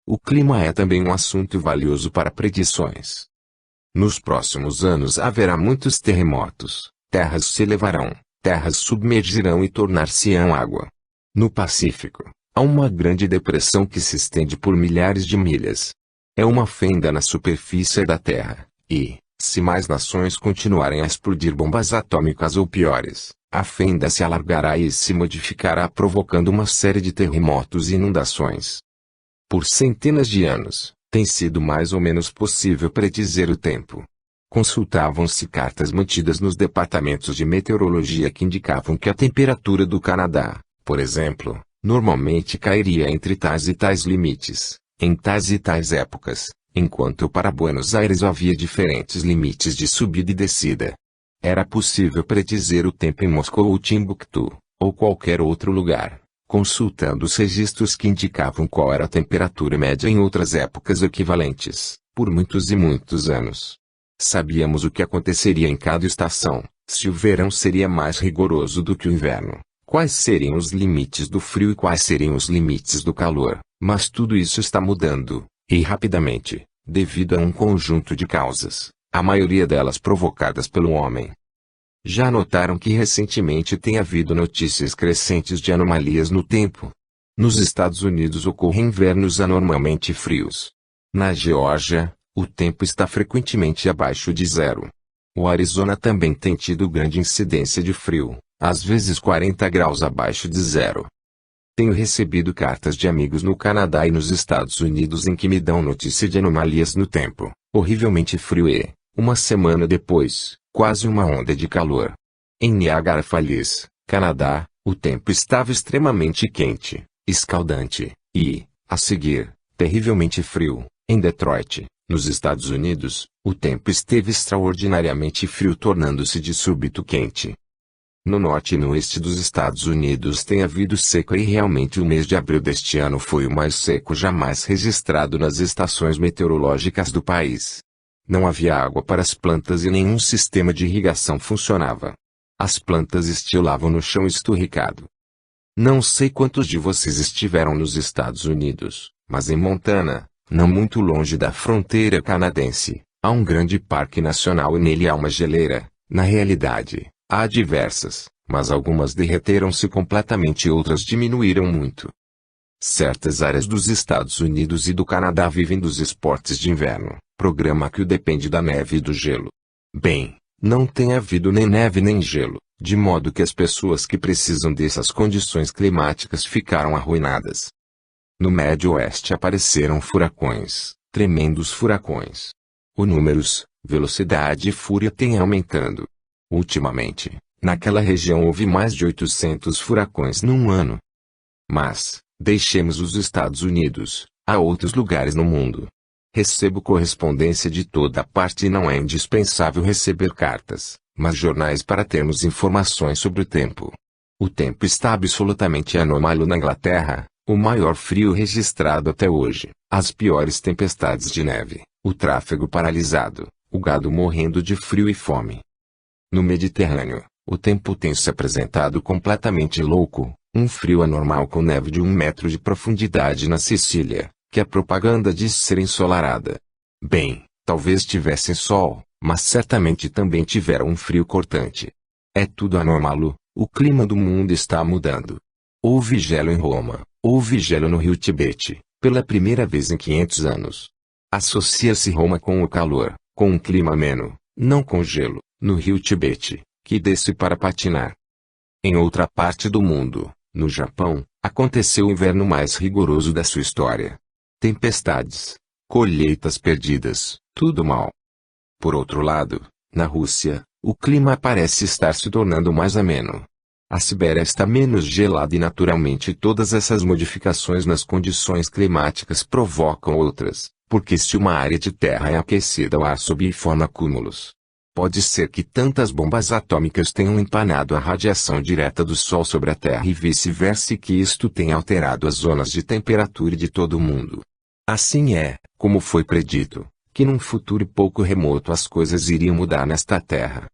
O clima é também um assunto valioso para predições. Nos próximos anos haverá muitos terremotos, terras se elevarão, terras submergirão e tornar-se-ão água. No Pacífico, há uma grande depressão que se estende por milhares de milhas. É uma fenda na superfície da Terra, e, se mais nações continuarem a explodir bombas atômicas ou piores, a fenda se alargará e se modificará provocando uma série de terremotos e inundações. Por centenas de anos, tem sido mais ou menos possível predizer o tempo. Consultavam-se cartas mantidas nos departamentos de meteorologia que indicavam que a temperatura do Canadá, por exemplo, normalmente cairia entre tais e tais limites, em tais e tais épocas, enquanto para Buenos Aires havia diferentes limites de subida e descida. Era possível predizer o tempo em Moscou ou Timbuktu, ou qualquer outro lugar, consultando os registros que indicavam qual era a temperatura média em outras épocas equivalentes, por muitos e muitos anos. Sabíamos o que aconteceria em cada estação, se o verão seria mais rigoroso do que o inverno, quais seriam os limites do frio e quais seriam os limites do calor, mas tudo isso está mudando, e rapidamente, devido a um conjunto de causas, a maioria delas provocadas pelo homem. Já notaram que recentemente tem havido notícias crescentes de anomalias no tempo? Nos Estados Unidos ocorrem invernos anormalmente frios. Na Geórgia, o tempo está frequentemente abaixo de zero. O Arizona também tem tido grande incidência de frio, às vezes 40 graus abaixo de zero. Tenho recebido cartas de amigos no Canadá e nos Estados Unidos em que me dão notícia de anomalias no tempo, horrivelmente frio e, uma semana depois, quase uma onda de calor. Em Niagara Falls, Canadá, o tempo estava extremamente quente, escaldante, e, a seguir, terrivelmente frio. Em Detroit, nos Estados Unidos, o tempo esteve extraordinariamente frio tornando-se de súbito quente. No norte e no oeste dos Estados Unidos tem havido seca e realmente o mês de abril deste ano foi o mais seco jamais registrado nas estações meteorológicas do país. Não havia água para as plantas e nenhum sistema de irrigação funcionava. As plantas estilavam no chão esturricado. Não sei quantos de vocês estiveram nos Estados Unidos, mas em Montana, não muito longe da fronteira canadense, há um grande parque nacional e nele há uma geleira. Na realidade, há diversas, mas algumas derreteram-se completamente e outras diminuíram muito. Certas áreas dos Estados Unidos e do Canadá vivem dos esportes de inverno, programa que depende da neve e do gelo. Bem, não tem havido nem neve nem gelo, de modo que as pessoas que precisam dessas condições climáticas ficaram arruinadas. No Médio Oeste apareceram furacões, tremendos furacões. O números, velocidade e fúria têm aumentando. Ultimamente, naquela região houve mais de 800 furacões num ano. Mas, deixemos os Estados Unidos, há outros lugares no mundo. Recebo correspondência de toda parte e não é indispensável receber cartas, mas jornais para termos informações sobre o tempo. O tempo está absolutamente anômalo na Inglaterra, o maior frio registrado até hoje, as piores tempestades de neve, o tráfego paralisado, o gado morrendo de frio e fome. No Mediterrâneo, o tempo tem se apresentado completamente louco, um frio anormal com neve de 1 metro de profundidade na Sicília, que a propaganda diz ser ensolarada. Bem, talvez tivessem sol, mas certamente também tiveram um frio cortante. É tudo anormal, o clima do mundo está mudando. Houve gelo em Roma, houve gelo no rio Tibete, pela primeira vez em 500 anos. Associa-se Roma com o calor, com um clima ameno, não com gelo, no rio Tibete, que desce para patinar. Em outra parte do mundo, no Japão, aconteceu o inverno mais rigoroso da sua história. Tempestades, colheitas perdidas, tudo mal. Por outro lado, na Rússia, o clima parece estar se tornando mais ameno. A Sibéria está menos gelada e naturalmente todas essas modificações nas condições climáticas provocam outras, porque se uma área de terra é aquecida o ar sobe e forma cúmulos. Pode ser que tantas bombas atômicas tenham empanado a radiação direta do Sol sobre a Terra e vice-versa e que isto tenha alterado as zonas de temperatura de todo o mundo. Assim é, como foi predito, que num futuro pouco remoto as coisas iriam mudar nesta Terra.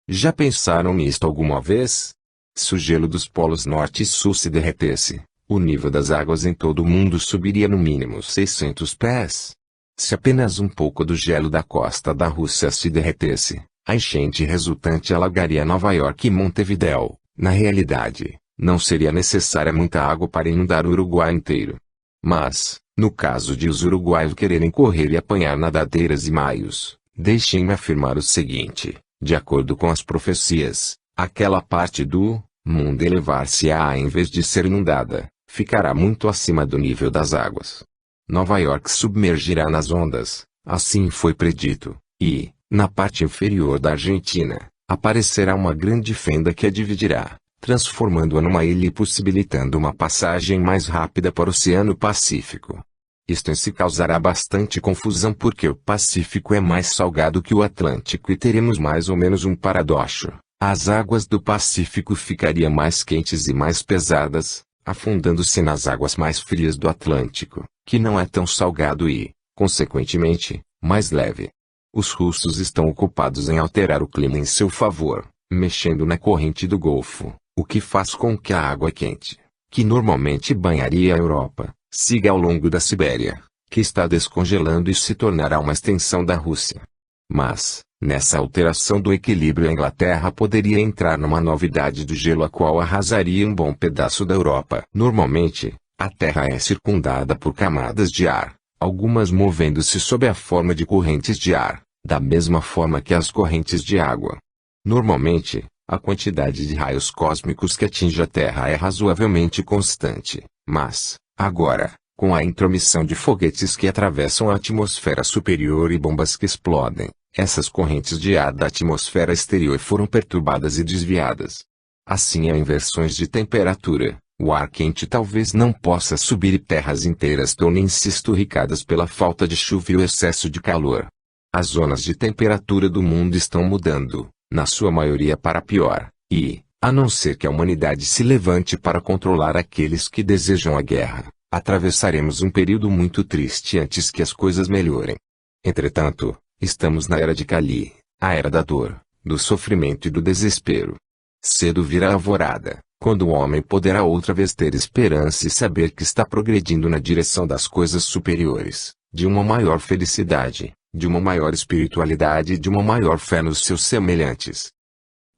Já pensaram nisto alguma vez? Se o gelo dos polos norte e sul se derretesse, o nível das águas em todo o mundo subiria no mínimo 600 pés. Se apenas um pouco do gelo da costa da Rússia se derretesse, a enchente resultante alagaria Nova York e Montevidéu. Na realidade, não seria necessária muita água para inundar o Uruguai inteiro. Mas, no caso de os uruguaios quererem correr e apanhar nadadeiras e maios, deixem-me afirmar o seguinte: de acordo com as profecias, aquela parte do mundo elevar-se-á em vez de ser inundada, ficará muito acima do nível das águas. Nova York submergirá nas ondas, assim foi predito, e, na parte inferior da Argentina, aparecerá uma grande fenda que a dividirá, transformando-a numa ilha e possibilitando uma passagem mais rápida para o Oceano Pacífico. Isto em si causará bastante confusão porque o Pacífico é mais salgado que o Atlântico e teremos mais ou menos um paradoxo. As águas do Pacífico ficariam mais quentes e mais pesadas, afundando-se nas águas mais frias do Atlântico, que não é tão salgado e, consequentemente, mais leve. Os russos estão ocupados em alterar o clima em seu favor, mexendo na corrente do Golfo, o que faz com que a água quente, que normalmente banharia a Europa, siga ao longo da Sibéria, que está descongelando e se tornará uma extensão da Rússia. Mas, nessa alteração do equilíbrio, a Inglaterra poderia entrar numa novidade do gelo a qual arrasaria um bom pedaço da Europa. Normalmente, a Terra é circundada por camadas de ar, algumas movendo-se sob a forma de correntes de ar, da mesma forma que as correntes de água. Normalmente, a quantidade de raios cósmicos que atinge a Terra é razoavelmente constante, mas, agora, com a intromissão de foguetes que atravessam a atmosfera superior e bombas que explodem, essas correntes de ar da atmosfera exterior foram perturbadas e desviadas. Assim, há inversões de temperatura. O ar quente talvez não possa subir e terras inteiras tornem-se esturricadas pela falta de chuva e o excesso de calor. As zonas de temperatura do mundo estão mudando, na sua maioria para pior, e, a não ser que a humanidade se levante para controlar aqueles que desejam a guerra, atravessaremos um período muito triste antes que as coisas melhorem. Entretanto, estamos na era de Kali, a era da dor, do sofrimento e do desespero. Cedo virá a alvorada, quando o homem poderá outra vez ter esperança e saber que está progredindo na direção das coisas superiores, de uma maior felicidade, de uma maior espiritualidade e de uma maior fé nos seus semelhantes.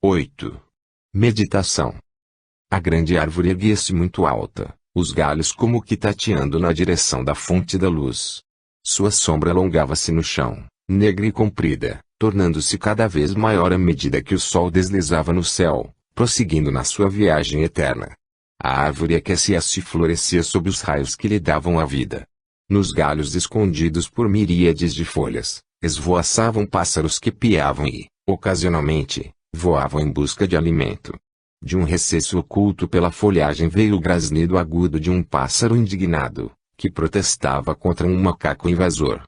8. Meditação. A grande árvore erguia-se muito alta, os galhos como que tateando na direção da fonte da luz. Sua sombra alongava-se no chão, negra e comprida, tornando-se cada vez maior à medida que o sol deslizava no céu, prosseguindo na sua viagem eterna. A árvore aquecia-se e florescia sob os raios que lhe davam a vida. Nos galhos escondidos por miríades de folhas, esvoaçavam pássaros que piavam e, ocasionalmente, voavam em busca de alimento. De um recesso oculto pela folhagem veio o grasnido agudo de um pássaro indignado, que protestava contra um macaco invasor.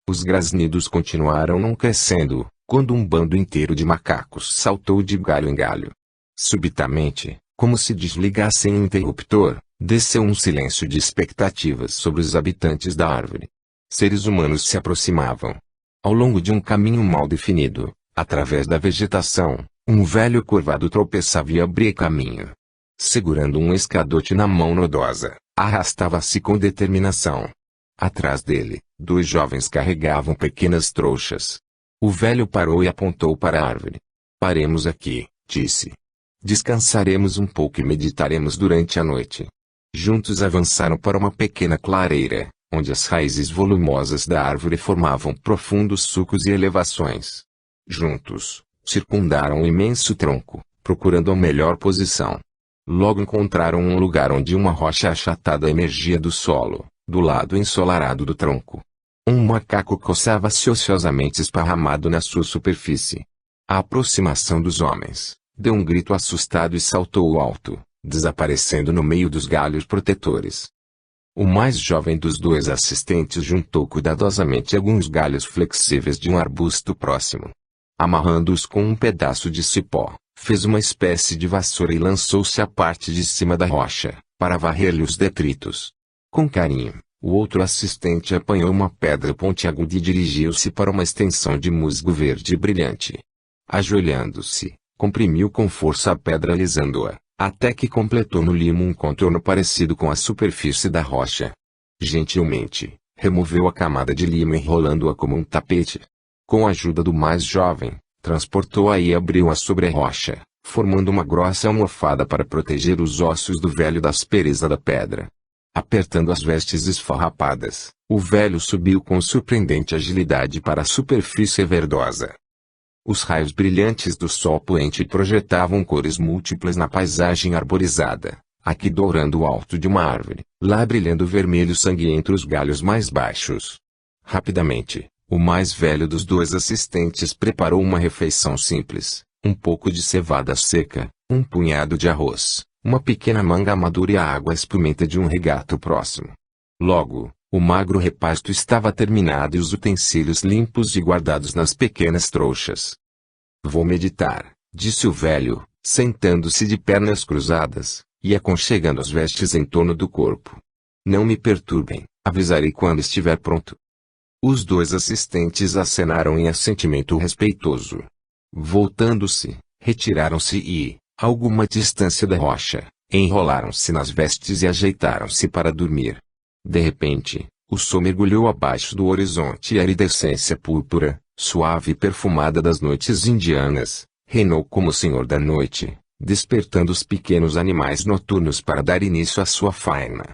Os grasnidos continuaram não crescendo, quando um bando inteiro de macacos saltou de galho em galho. Subitamente, como se desligassem um interruptor, desceu um silêncio de expectativas sobre os habitantes da árvore. Seres humanos se aproximavam. Ao longo de um caminho mal definido, através da vegetação, um velho curvado tropeçava e abria caminho. Segurando um escadote na mão nodosa, arrastava-se com determinação. Atrás dele, dois jovens carregavam pequenas trouxas. O velho parou e apontou para a árvore. "Paremos aqui", disse. "Descansaremos um pouco e meditaremos durante a noite." Juntos avançaram para uma pequena clareira, onde as raízes volumosas da árvore formavam profundos sulcos e elevações. Juntos, circundaram o imenso tronco, procurando a melhor posição. Logo encontraram um lugar onde uma rocha achatada emergia do solo, do lado ensolarado do tronco. Um macaco coçava-se ociosamente esparramado na sua superfície. A aproximação dos homens, deu um grito assustado e saltou alto, desaparecendo no meio dos galhos protetores. O mais jovem dos dois assistentes juntou cuidadosamente alguns galhos flexíveis de um arbusto próximo. Amarrando-os com um pedaço de cipó, fez uma espécie de vassoura e lançou-se à parte de cima da rocha, para varrer-lhe os detritos. Com carinho, o outro assistente apanhou uma pedra pontiaguda e dirigiu-se para uma extensão de musgo verde brilhante. Ajoelhando-se, comprimiu com força a pedra alisando-a, até que completou no limo um contorno parecido com a superfície da rocha. Gentilmente, removeu a camada de limo enrolando-a como um tapete. Com a ajuda do mais jovem, transportou-a e abriu-a sobre a rocha, formando uma grossa almofada para proteger os ossos do velho da aspereza da pedra. Apertando as vestes esfarrapadas, o velho subiu com surpreendente agilidade para a superfície verdosa. Os raios brilhantes do sol poente projetavam cores múltiplas na paisagem arborizada, aqui dourando o alto de uma árvore, lá brilhando vermelho sangue entre os galhos mais baixos. Rapidamente, o mais velho dos dois assistentes preparou uma refeição simples, um pouco de cevada seca, um punhado de arroz, uma pequena manga madura e a água espumenta de um regato próximo. Logo, o magro repasto estava terminado e os utensílios limpos e guardados nas pequenas trouxas. Vou meditar, disse o velho, sentando-se de pernas cruzadas, e aconchegando as vestes em torno do corpo. Não me perturbem, avisarei quando estiver pronto. Os dois assistentes acenaram em assentimento respeitoso. Voltando-se, retiraram-se e, a alguma distância da rocha, enrolaram-se nas vestes e ajeitaram-se para dormir. De repente, o sol mergulhou abaixo do horizonte e a iridescência púrpura, suave e perfumada das noites indianas, reinou como senhor da noite, despertando os pequenos animais noturnos para dar início à sua faina.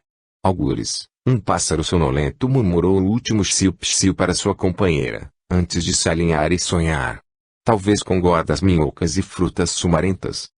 Algures, um pássaro sonolento murmurou o último psiu-psiu para sua companheira, antes de se alinhar e sonhar. Talvez com gordas minhocas e frutas sumarentas.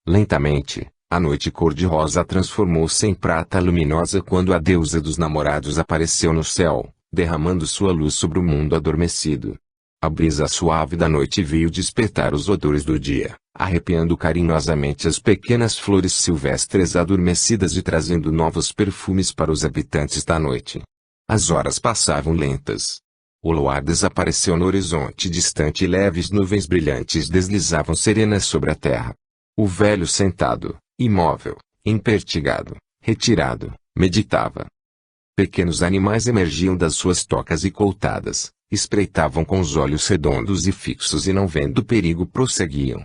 Lentamente, a noite cor-de-rosa transformou-se em prata luminosa quando a deusa dos namorados apareceu no céu, derramando sua luz sobre o mundo adormecido. A brisa suave da noite veio despertar os odores do dia, arrepiando carinhosamente as pequenas flores silvestres adormecidas e trazendo novos perfumes para os habitantes da noite. As horas passavam lentas. O luar desapareceu no horizonte distante e leves nuvens brilhantes deslizavam serenas sobre a terra. O velho sentado, imóvel, impertigado, retirado, meditava. Pequenos animais emergiam das suas tocas e coutadas, espreitavam com os olhos redondos e fixos e não vendo perigo prosseguiam.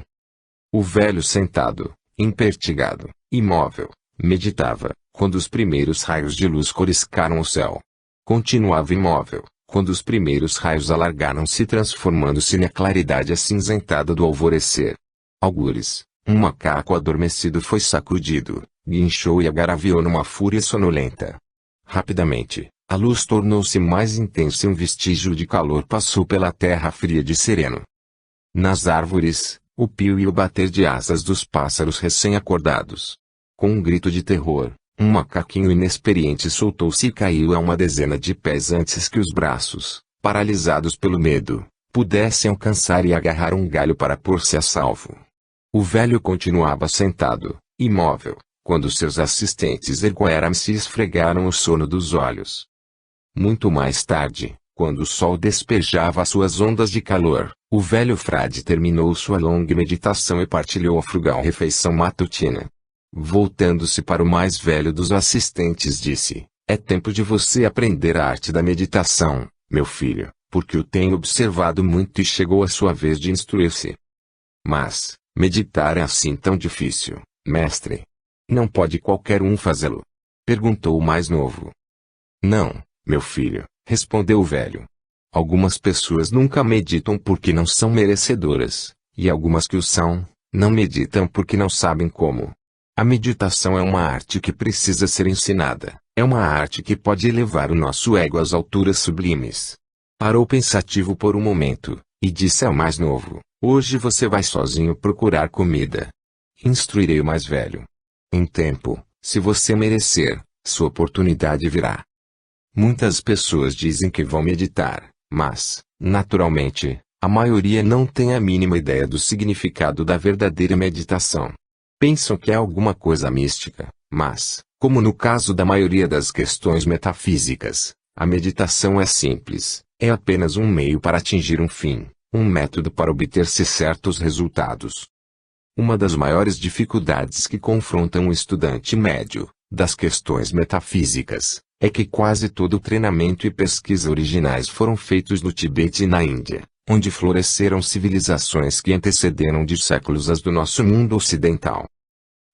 O velho sentado, impertigado, imóvel, meditava, quando os primeiros raios de luz coriscaram o céu. Continuava imóvel, quando os primeiros raios alargaram-se transformando-se na claridade acinzentada do alvorecer. Algures, um macaco adormecido foi sacudido, guinchou e agaraviou numa fúria sonolenta. Rapidamente, a luz tornou-se mais intensa e um vestígio de calor passou pela terra fria de sereno. Nas árvores, o pio e o bater de asas dos pássaros recém-acordados. Com um grito de terror, um macaquinho inexperiente soltou-se e caiu a uma dezena de pés antes que os braços, paralisados pelo medo, pudessem alcançar e agarrar um galho para pôr-se a salvo. O velho continuava sentado, imóvel, quando seus assistentes ergueram-se e esfregaram o sono dos olhos. Muito mais tarde, quando o sol despejava suas ondas de calor, o velho frade terminou sua longa meditação e partilhou a frugal refeição matutina. Voltando-se para o mais velho dos assistentes disse, é tempo de você aprender a arte da meditação, meu filho, porque o tenho observado muito e chegou a sua vez de instruir-se. Mas, meditar é assim tão difícil, mestre? Não pode qualquer um fazê-lo? Perguntou o mais novo. Não, meu filho, respondeu o velho. Algumas pessoas nunca meditam porque não são merecedoras, e algumas que o são, não meditam porque não sabem como. A meditação é uma arte que precisa ser ensinada, é uma arte que pode elevar o nosso ego às alturas sublimes. Parou pensativo por um momento, e disse ao mais novo, hoje você vai sozinho procurar comida. Instruirei o mais velho. Em tempo, se você merecer, sua oportunidade virá. Muitas pessoas dizem que vão meditar, mas, naturalmente, a maioria não tem a mínima ideia do significado da verdadeira meditação. Pensam que é alguma coisa mística, mas, como no caso da maioria das questões metafísicas, a meditação é simples, é apenas um meio para atingir um fim, um método para obter-se certos resultados. Uma das maiores dificuldades que confrontam o estudante médio, das questões metafísicas, é que quase todo o treinamento e pesquisa originais foram feitos no Tibete e na Índia, onde floresceram civilizações que antecederam de séculos as do nosso mundo ocidental.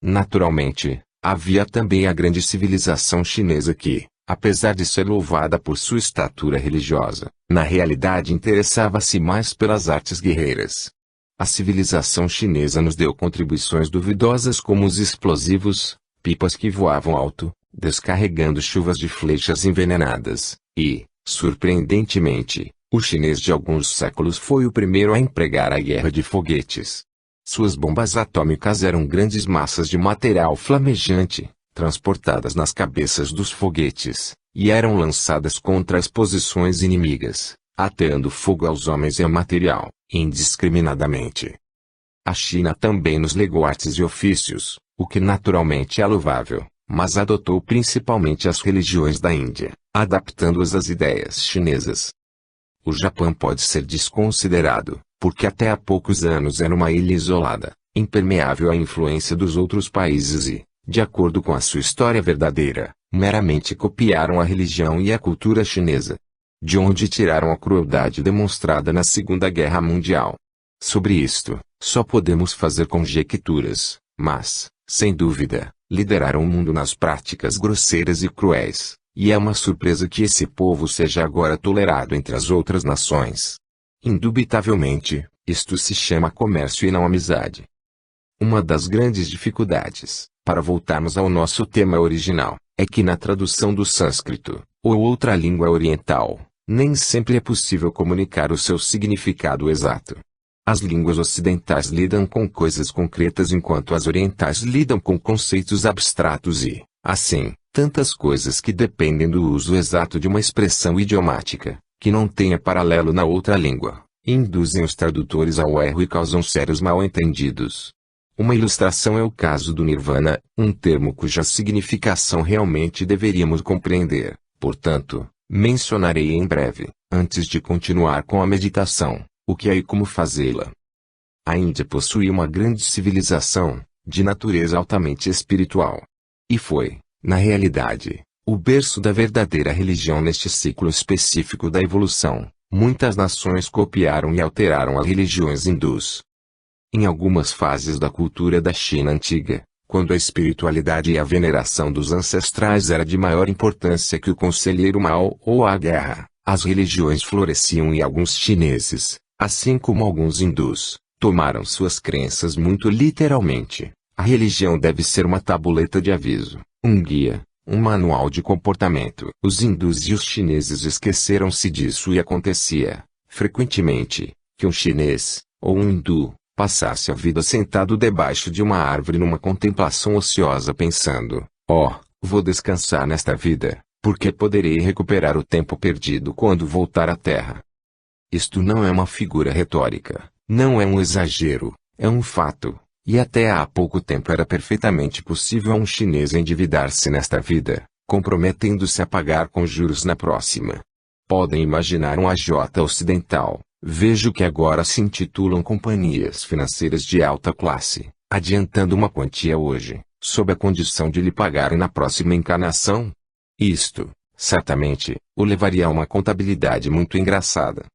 Naturalmente, havia também a grande civilização chinesa que, apesar de ser louvada por sua estatura religiosa, na realidade interessava-se mais pelas artes guerreiras. A civilização chinesa nos deu contribuições duvidosas como os explosivos, pipas que voavam alto, descarregando chuvas de flechas envenenadas, e, surpreendentemente, o chinês de alguns séculos foi o primeiro a empregar a guerra de foguetes. Suas bombas atômicas eram grandes massas de material flamejante, transportadas nas cabeças dos foguetes, e eram lançadas contra as posições inimigas, ateando fogo aos homens e ao material, indiscriminadamente. A China também nos legou artes e ofícios, o que naturalmente é louvável, mas adotou principalmente as religiões da Índia, adaptando-as às ideias chinesas. O Japão pode ser desconsiderado, porque até há poucos anos era uma ilha isolada, impermeável à influência dos outros países e, de acordo com a sua história verdadeira, meramente copiaram a religião e a cultura chinesa. De onde tiraram a crueldade demonstrada na Segunda Guerra Mundial. Sobre isto, só podemos fazer conjecturas, mas, sem dúvida, lideraram o mundo nas práticas grosseiras e cruéis, e é uma surpresa que esse povo seja agora tolerado entre as outras nações. Indubitavelmente, isto se chama comércio e não amizade. Uma das grandes dificuldades, para voltarmos ao nosso tema original, é que na tradução do sânscrito, ou outra língua oriental, nem sempre é possível comunicar o seu significado exato. As línguas ocidentais lidam com coisas concretas enquanto as orientais lidam com conceitos abstratos e, assim, tantas coisas que dependem do uso exato de uma expressão idiomática, que não tenha paralelo na outra língua, induzem os tradutores ao erro e causam sérios mal-entendidos. Uma ilustração é o caso do nirvana, um termo cuja significação realmente deveríamos compreender. Portanto, mencionarei em breve, antes de continuar com a meditação, o que é e como fazê-la. A Índia possui uma grande civilização, de natureza altamente espiritual. E foi, na realidade, o berço da verdadeira religião neste ciclo específico da evolução. Muitas nações copiaram e alteraram as religiões hindus. Em algumas fases da cultura da China antiga, quando a espiritualidade e a veneração dos ancestrais era de maior importância que o conselheiro mau ou a guerra, as religiões floresciam e alguns chineses, assim como alguns hindus, tomaram suas crenças muito literalmente. A religião deve ser uma tabuleta de aviso, um guia, um manual de comportamento. Os hindus e os chineses esqueceram-se disso e acontecia, frequentemente, que um chinês, ou um hindu, passasse a vida sentado debaixo de uma árvore numa contemplação ociosa pensando, vou descansar nesta vida, porque poderei recuperar o tempo perdido quando voltar à Terra. Isto não é uma figura retórica, não é um exagero, é um fato, e até há pouco tempo era perfeitamente possível a um chinês endividar-se nesta vida, comprometendo-se a pagar com juros na próxima. Podem imaginar um agiota ocidental. Vejo que agora se intitulam companhias financeiras de alta classe, adiantando uma quantia hoje, sob a condição de lhe pagarem na próxima encarnação. Isto, certamente, o levaria a uma contabilidade muito engraçada.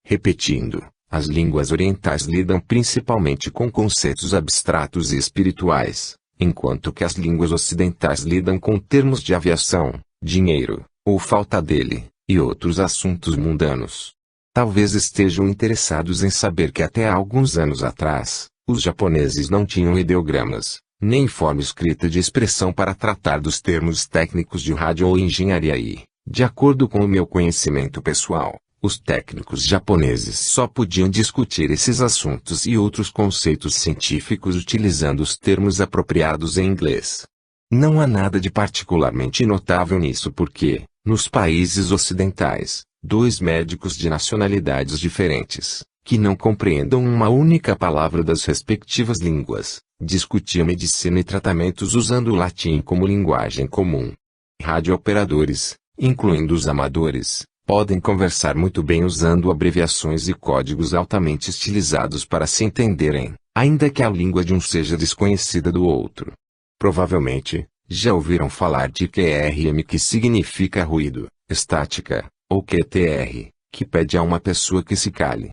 Repetindo, as línguas orientais lidam principalmente com conceitos abstratos e espirituais, enquanto que as línguas ocidentais lidam com termos de aviação, dinheiro, ou falta dele, e outros assuntos mundanos. Talvez estejam interessados em saber que até há alguns anos atrás, os japoneses não tinham ideogramas, nem forma escrita de expressão para tratar dos termos técnicos de rádio ou engenharia e, de acordo com o meu conhecimento pessoal, os técnicos japoneses só podiam discutir esses assuntos e outros conceitos científicos utilizando os termos apropriados em inglês. Não há nada de particularmente notável nisso porque, nos países ocidentais, dois médicos de nacionalidades diferentes, que não compreendam uma única palavra das respectivas línguas, discutiam medicina e tratamentos usando o latim como linguagem comum. Radiooperadores, incluindo os amadores, podem conversar muito bem usando abreviações e códigos altamente estilizados para se entenderem, ainda que a língua de um seja desconhecida do outro. Provavelmente, já ouviram falar de QRM, que significa ruído, estática, ou QTR, que pede a uma pessoa que se cale.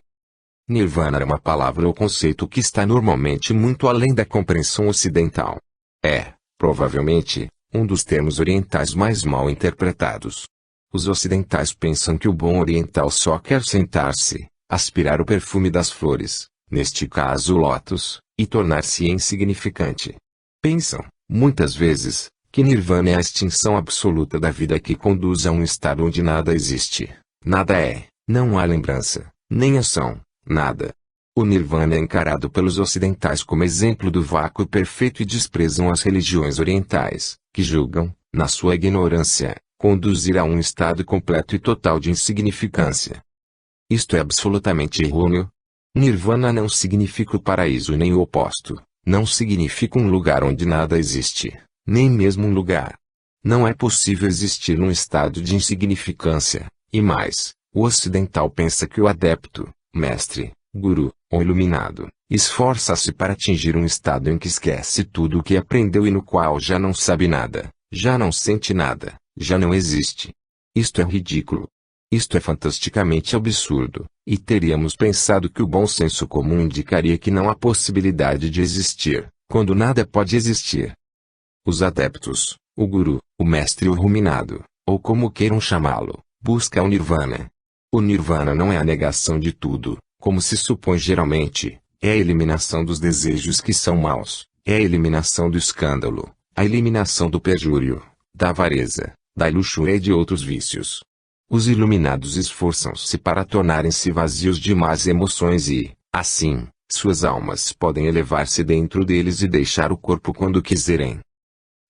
Nirvana é uma palavra ou conceito que está normalmente muito além da compreensão ocidental. É, provavelmente, um dos termos orientais mais mal interpretados. Os ocidentais pensam que o bom oriental só quer sentar-se, aspirar o perfume das flores, neste caso o lótus, e tornar-se insignificante. Pensam, muitas vezes, que Nirvana é a extinção absoluta da vida que conduz a um estado onde nada existe. Nada é, não há lembrança, nem ação, nada. O Nirvana é encarado pelos ocidentais como exemplo do vácuo perfeito e desprezam as religiões orientais, que julgam, na sua ignorância, conduzir a um estado completo e total de insignificância. Isto é absolutamente errôneo. Nirvana não significa o paraíso nem o oposto, não significa um lugar onde nada existe, nem mesmo um lugar. Não é possível existir num estado de insignificância, e mais, o ocidental pensa que o adepto, mestre, guru, ou iluminado, esforça-se para atingir um estado em que esquece tudo o que aprendeu e no qual já não sabe nada, já não sente nada, já não existe. Isto é ridículo. Isto é fantasticamente absurdo, e teríamos pensado que o bom senso comum indicaria que não há possibilidade de existir, quando nada pode existir. Os adeptos, o guru, o mestre ou iluminado, ou como queiram chamá-lo, buscam o nirvana. O nirvana não é a negação de tudo, como se supõe geralmente, é a eliminação dos desejos que são maus, é a eliminação do escândalo, a eliminação do perjúrio, da avareza, da luxúria e de outros vícios. Os iluminados esforçam-se para tornarem-se vazios de más emoções e, assim, suas almas podem elevar-se dentro deles e deixar o corpo quando quiserem.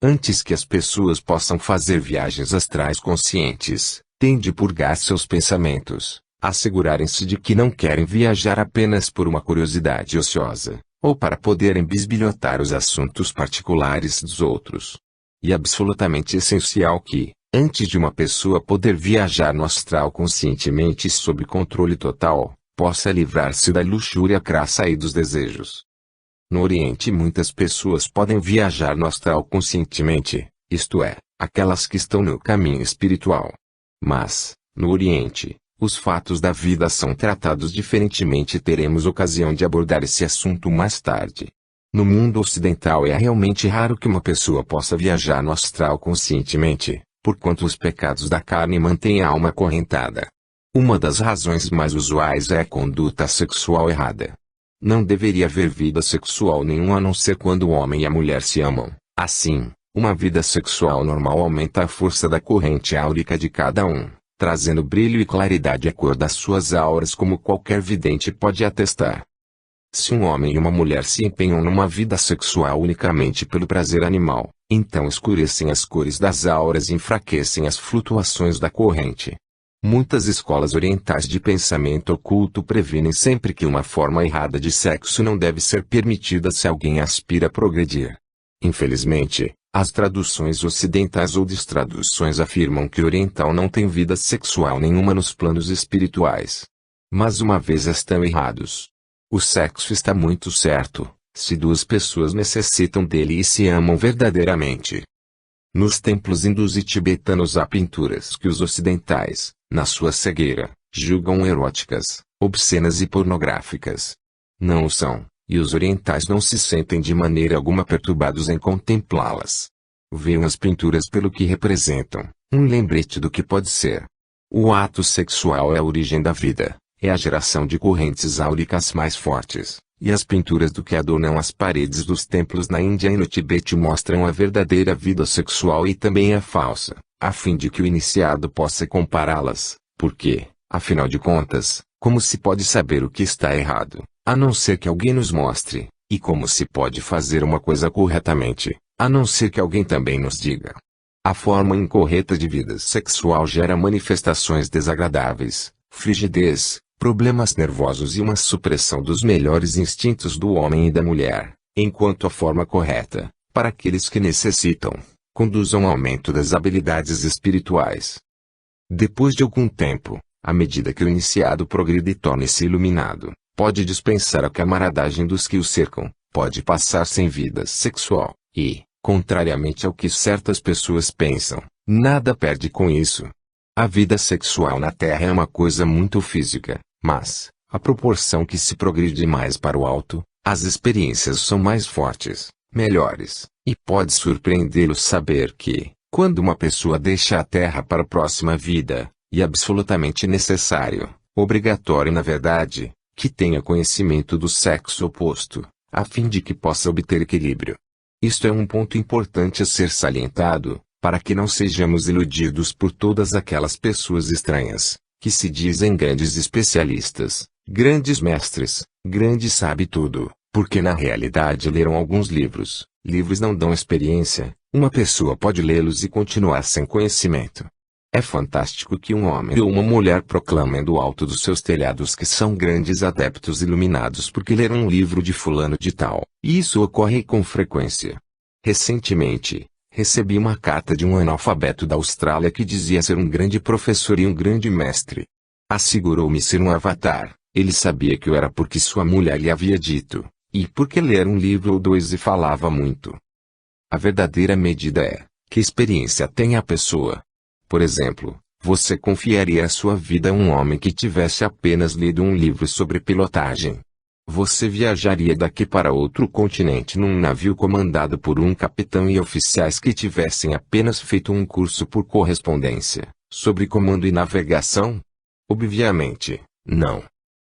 Antes que as pessoas possam fazer viagens astrais conscientes, têm de purgar seus pensamentos, assegurarem-se de que não querem viajar apenas por uma curiosidade ociosa, ou para poderem bisbilhotar os assuntos particulares dos outros. E é absolutamente essencial que, antes de uma pessoa poder viajar no astral conscientemente e sob controle total, possa livrar-se da luxúria crassa e dos desejos. No Oriente muitas pessoas podem viajar no astral conscientemente, isto é, aquelas que estão no caminho espiritual. Mas, no Oriente, os fatos da vida são tratados diferentemente e teremos ocasião de abordar esse assunto mais tarde. No mundo ocidental é realmente raro que uma pessoa possa viajar no astral conscientemente, porquanto os pecados da carne mantêm a alma acorrentada. Uma das razões mais usuais é a conduta sexual errada. Não deveria haver vida sexual nenhuma a não ser quando o homem e a mulher se amam. Assim, uma vida sexual normal aumenta a força da corrente áurica de cada um, trazendo brilho e claridade à cor das suas auras como qualquer vidente pode atestar. Se um homem e uma mulher se empenham numa vida sexual unicamente pelo prazer animal, então escurecem as cores das auras e enfraquecem as flutuações da corrente. Muitas escolas orientais de pensamento oculto previnem sempre que uma forma errada de sexo não deve ser permitida se alguém aspira a progredir. Infelizmente, as traduções ocidentais ou destraduções afirmam que o oriental não tem vida sexual nenhuma nos planos espirituais. Mas uma vez estão errados. O sexo está muito certo, se duas pessoas necessitam dele e se amam verdadeiramente. Nos templos hindus e tibetanos há pinturas que os ocidentais, na sua cegueira, julgam eróticas, obscenas e pornográficas. Não o são, e os orientais não se sentem de maneira alguma perturbados em contemplá-las. Veem as pinturas pelo que representam, um lembrete do que pode ser. O ato sexual é a origem da vida, é a geração de correntes áuricas mais fortes, e as pinturas do que adornam as paredes dos templos na Índia e no Tibete mostram a verdadeira vida sexual e também a falsa, a fim de que o iniciado possa compará-las, porque, afinal de contas, como se pode saber o que está errado, a não ser que alguém nos mostre, e como se pode fazer uma coisa corretamente, a não ser que alguém também nos diga. A forma incorreta de vida sexual gera manifestações desagradáveis, frigidez, problemas nervosos e uma supressão dos melhores instintos do homem e da mulher, enquanto a forma correta, para aqueles que necessitam, conduz a um aumento das habilidades espirituais. Depois de algum tempo, à medida que o iniciado progride e torne-se iluminado, pode dispensar a camaradagem dos que o cercam, pode passar sem vida sexual, e, contrariamente ao que certas pessoas pensam, nada perde com isso. A vida sexual na Terra é uma coisa muito física, mas, à proporção que se progride mais para o alto, as experiências são mais fortes, melhores, E pode surpreendê-lo saber que, quando uma pessoa deixa a Terra para a próxima vida, e absolutamente necessário, obrigatório na verdade, que tenha conhecimento do sexo oposto, a fim de que possa obter equilíbrio. Isto é um ponto importante a ser salientado, para que não sejamos iludidos por todas aquelas pessoas estranhas, que se dizem grandes especialistas, grandes mestres, grandes sabe-tudo, porque na realidade leram alguns livros. Livros não dão experiência, uma pessoa pode lê-los e continuar sem conhecimento. É fantástico que um homem ou uma mulher proclamem do alto dos seus telhados que são grandes adeptos iluminados porque leram um livro de fulano de tal, e isso ocorre com frequência. Recentemente, recebi uma carta de um analfabeto da Austrália que dizia ser um grande professor e um grande mestre. Assegurou-me ser um avatar, ele sabia que eu era porque sua mulher lhe havia dito, e porque ler um livro ou dois e falava muito. A verdadeira medida é, que experiência tem a pessoa. Por exemplo, você confiaria a sua vida a um homem que tivesse apenas lido um livro sobre pilotagem? Você viajaria daqui para outro continente num navio comandado por um capitão e oficiais que tivessem apenas feito um curso por correspondência, sobre comando e navegação? Obviamente, não.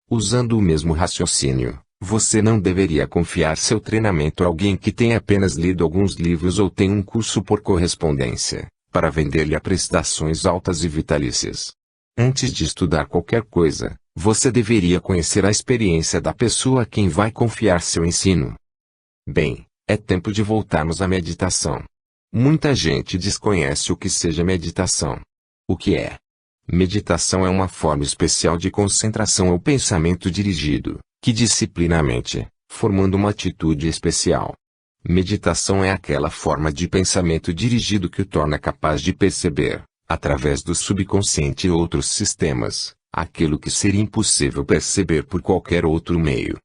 Usando o mesmo raciocínio, você não deveria confiar seu treinamento a alguém que tenha apenas lido alguns livros ou tem um curso por correspondência, para vender-lhe a prestações altas e vitalícias. Antes de estudar qualquer coisa, você deveria conhecer a experiência da pessoa a quem vai confiar seu ensino. Bem, é tempo de voltarmos à meditação. Muita gente desconhece o que seja meditação. O que é? Meditação é uma forma especial de concentração ou pensamento dirigido, que disciplina a mente, formando uma atitude especial. Meditação é aquela forma de pensamento dirigido que o torna capaz de perceber, através do subconsciente e outros sistemas, aquilo que seria impossível perceber por qualquer outro meio.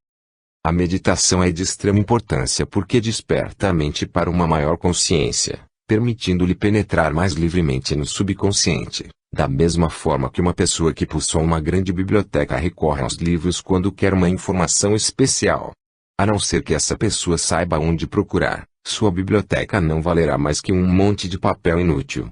A meditação é de extrema importância porque desperta a mente para uma maior consciência, permitindo-lhe penetrar mais livremente no subconsciente, da mesma forma que uma pessoa que possui uma grande biblioteca recorre aos livros quando quer uma informação especial. A não ser que essa pessoa saiba onde procurar, sua biblioteca não valerá mais que um monte de papel inútil.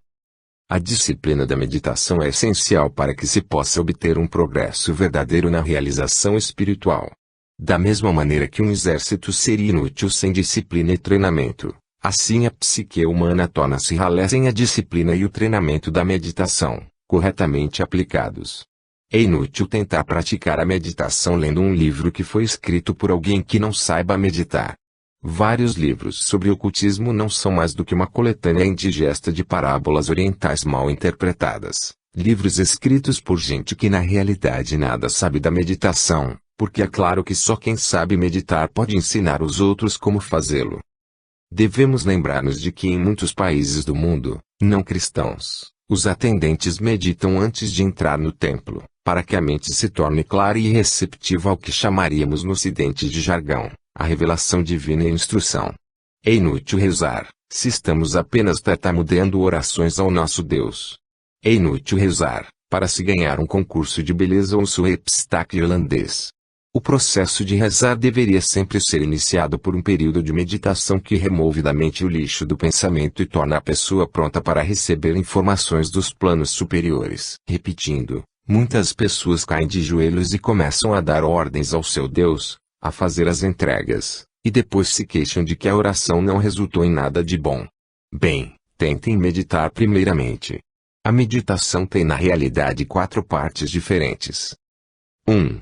A disciplina da meditação é essencial para que se possa obter um progresso verdadeiro na realização espiritual. Da mesma maneira que um exército seria inútil sem disciplina e treinamento, assim a psique humana torna-se ralé sem a disciplina e o treinamento da meditação, corretamente aplicados. É inútil tentar praticar a meditação lendo um livro que foi escrito por alguém que não saiba meditar. Vários livros sobre ocultismo não são mais do que uma coletânea indigesta de parábolas orientais mal interpretadas, livros escritos por gente que na realidade nada sabe da meditação, porque é claro que só quem sabe meditar pode ensinar os outros como fazê-lo. Devemos lembrar-nos de que em muitos países do mundo, não cristãos, os atendentes meditam antes de entrar no templo, para que a mente se torne clara e receptiva ao que chamaríamos no ocidente de jargão, a revelação divina e instrução. É inútil rezar, se estamos apenas tartamudeando orações ao nosso Deus. É inútil rezar, para se ganhar um concurso de beleza ou um soapstack irlandês. O processo de rezar deveria sempre ser iniciado por um período de meditação que remove da mente o lixo do pensamento e torna a pessoa pronta para receber informações dos planos superiores. Repetindo, muitas pessoas caem de joelhos e começam a dar ordens ao seu Deus, a fazer as entregas, e depois se queixam de que a oração não resultou em nada de bom. Bem, tentem meditar primeiramente. A meditação tem na realidade 4 partes diferentes. 1.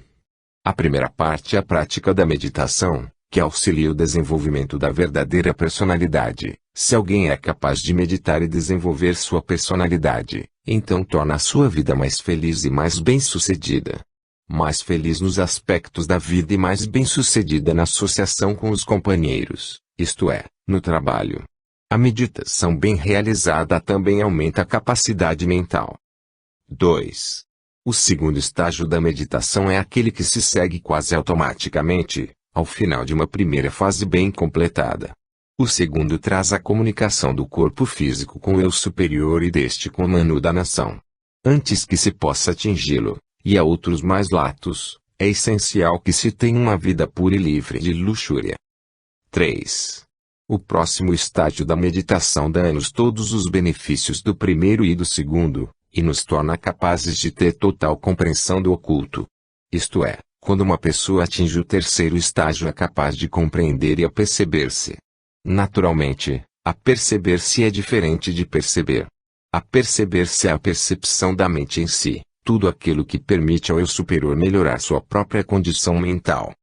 A primeira parte é a prática da meditação, que auxilia o desenvolvimento da verdadeira personalidade. Se alguém é capaz de meditar e desenvolver sua personalidade, então torna a sua vida mais feliz e mais bem-sucedida. Mais feliz nos aspectos da vida e mais bem-sucedida na associação com os companheiros, isto é, no trabalho. A meditação bem realizada também aumenta a capacidade mental. 2. O segundo estágio da meditação é aquele que se segue quase automaticamente, ao final de uma primeira fase bem completada. O segundo traz a comunicação do corpo físico com o eu superior e deste com o Manu da nação. Antes que se possa atingi-lo, e a outros mais latos, é essencial que se tenha uma vida pura e livre de luxúria. 3. O próximo estágio da meditação dá-nos todos os benefícios do primeiro e do segundo, e nos torna capazes de ter total compreensão do oculto. Isto é, quando uma pessoa atinge o terceiro estágio é capaz de compreender e aperceber-se. Naturalmente, aperceber-se é diferente de perceber. Aperceber-se é a percepção da mente em si, tudo aquilo que permite ao eu superior melhorar sua própria condição mental.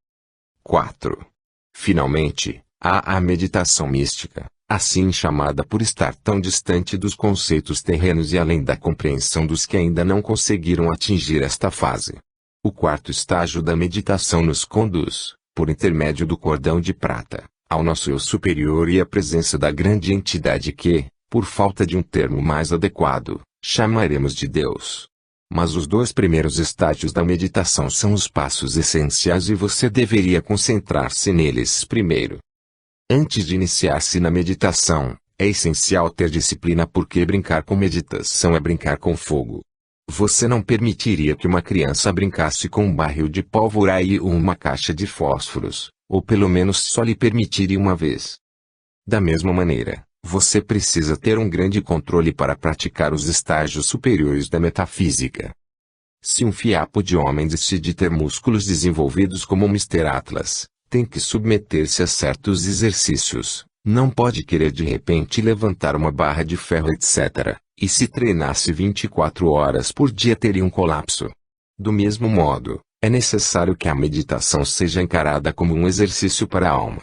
4. Finalmente, há a meditação mística, assim chamada por estar tão distante dos conceitos terrenos e além da compreensão dos que ainda não conseguiram atingir esta fase. O quarto estágio da meditação nos conduz, por intermédio do cordão de prata, ao nosso eu superior e à presença da grande entidade que, por falta de um termo mais adequado, chamaremos de Deus. Mas os dois primeiros estágios da meditação são os passos essenciais e você deveria concentrar-se neles primeiro. Antes de iniciar-se na meditação, é essencial ter disciplina porque brincar com meditação é brincar com fogo. Você não permitiria que uma criança brincasse com um barril de pólvora ou uma caixa de fósforos, ou pelo menos só lhe permitiria uma vez. Da mesma maneira, você precisa ter um grande controle para praticar os estágios superiores da metafísica. Se um fiapo de homem decide ter músculos desenvolvidos como o Mr. Atlas, tem que submeter-se a certos exercícios, não pode querer de repente levantar uma barra de ferro etc., e se treinasse 24 horas por dia teria um colapso. Do mesmo modo, é necessário que a meditação seja encarada como um exercício para a alma.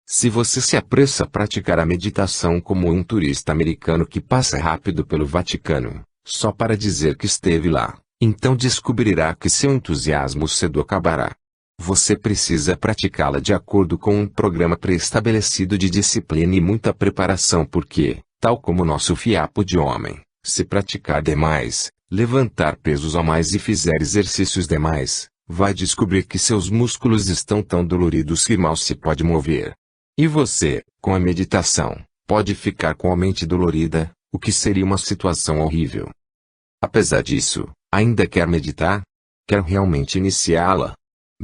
Se você se apressa a praticar a meditação como um turista americano que passa rápido pelo Vaticano, só para dizer que esteve lá, então descobrirá que seu entusiasmo cedo acabará. Você precisa praticá-la de acordo com um programa pré-estabelecido de disciplina e muita preparação porque, tal como nosso fiapo de homem, se praticar demais, levantar pesos a mais e fizer exercícios demais, vai descobrir que seus músculos estão tão doloridos que mal se pode mover. E você, com a meditação, pode ficar com a mente dolorida, o que seria uma situação horrível. Apesar disso, ainda quer meditar? Quer realmente iniciá-la?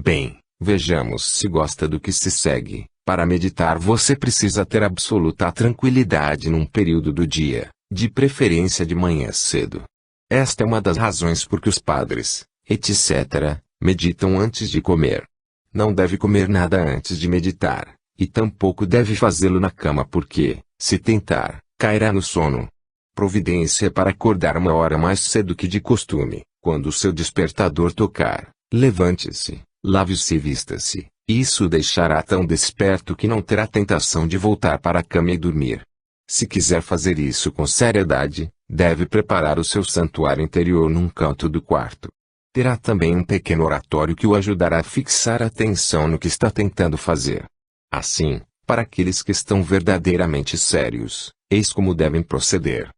Bem, vejamos se gosta do que se segue. Para meditar você precisa ter absoluta tranquilidade num período do dia, de preferência de manhã cedo. Esta é uma das razões por que os padres, etc., meditam antes de comer. Não deve comer nada antes de meditar, e tampouco deve fazê-lo na cama porque, se tentar, cairá no sono. Providência para acordar uma hora mais cedo que de costume. Quando o seu despertador tocar, levante-se, lave-se e vista-se. Isso o deixará tão desperto que não terá tentação de voltar para a cama e dormir. Se quiser fazer isso com seriedade, deve preparar o seu santuário interior num canto do quarto. Terá também um pequeno oratório que o ajudará a fixar a atenção no que está tentando fazer. Assim, para aqueles que estão verdadeiramente sérios, eis como devem proceder.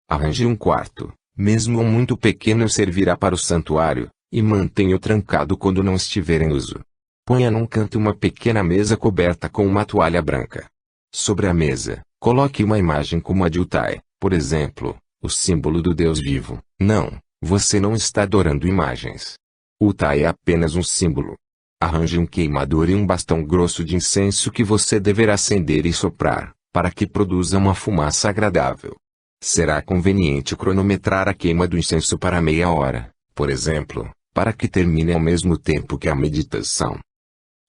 Arranje um quarto, mesmo um muito pequeno servirá para o santuário, e mantenha-o trancado quando não estiver em uso. Ponha num canto uma pequena mesa coberta com uma toalha branca. Sobre a mesa, coloque uma imagem como a de Utai, por exemplo, o símbolo do Deus vivo. Não, você não está adorando imagens. Utai é apenas um símbolo. Arranje um queimador e um bastão grosso de incenso que você deverá acender e soprar, para que produza uma fumaça agradável. Será conveniente cronometrar a queima do incenso para meia hora, por exemplo, para que termine ao mesmo tempo que a meditação.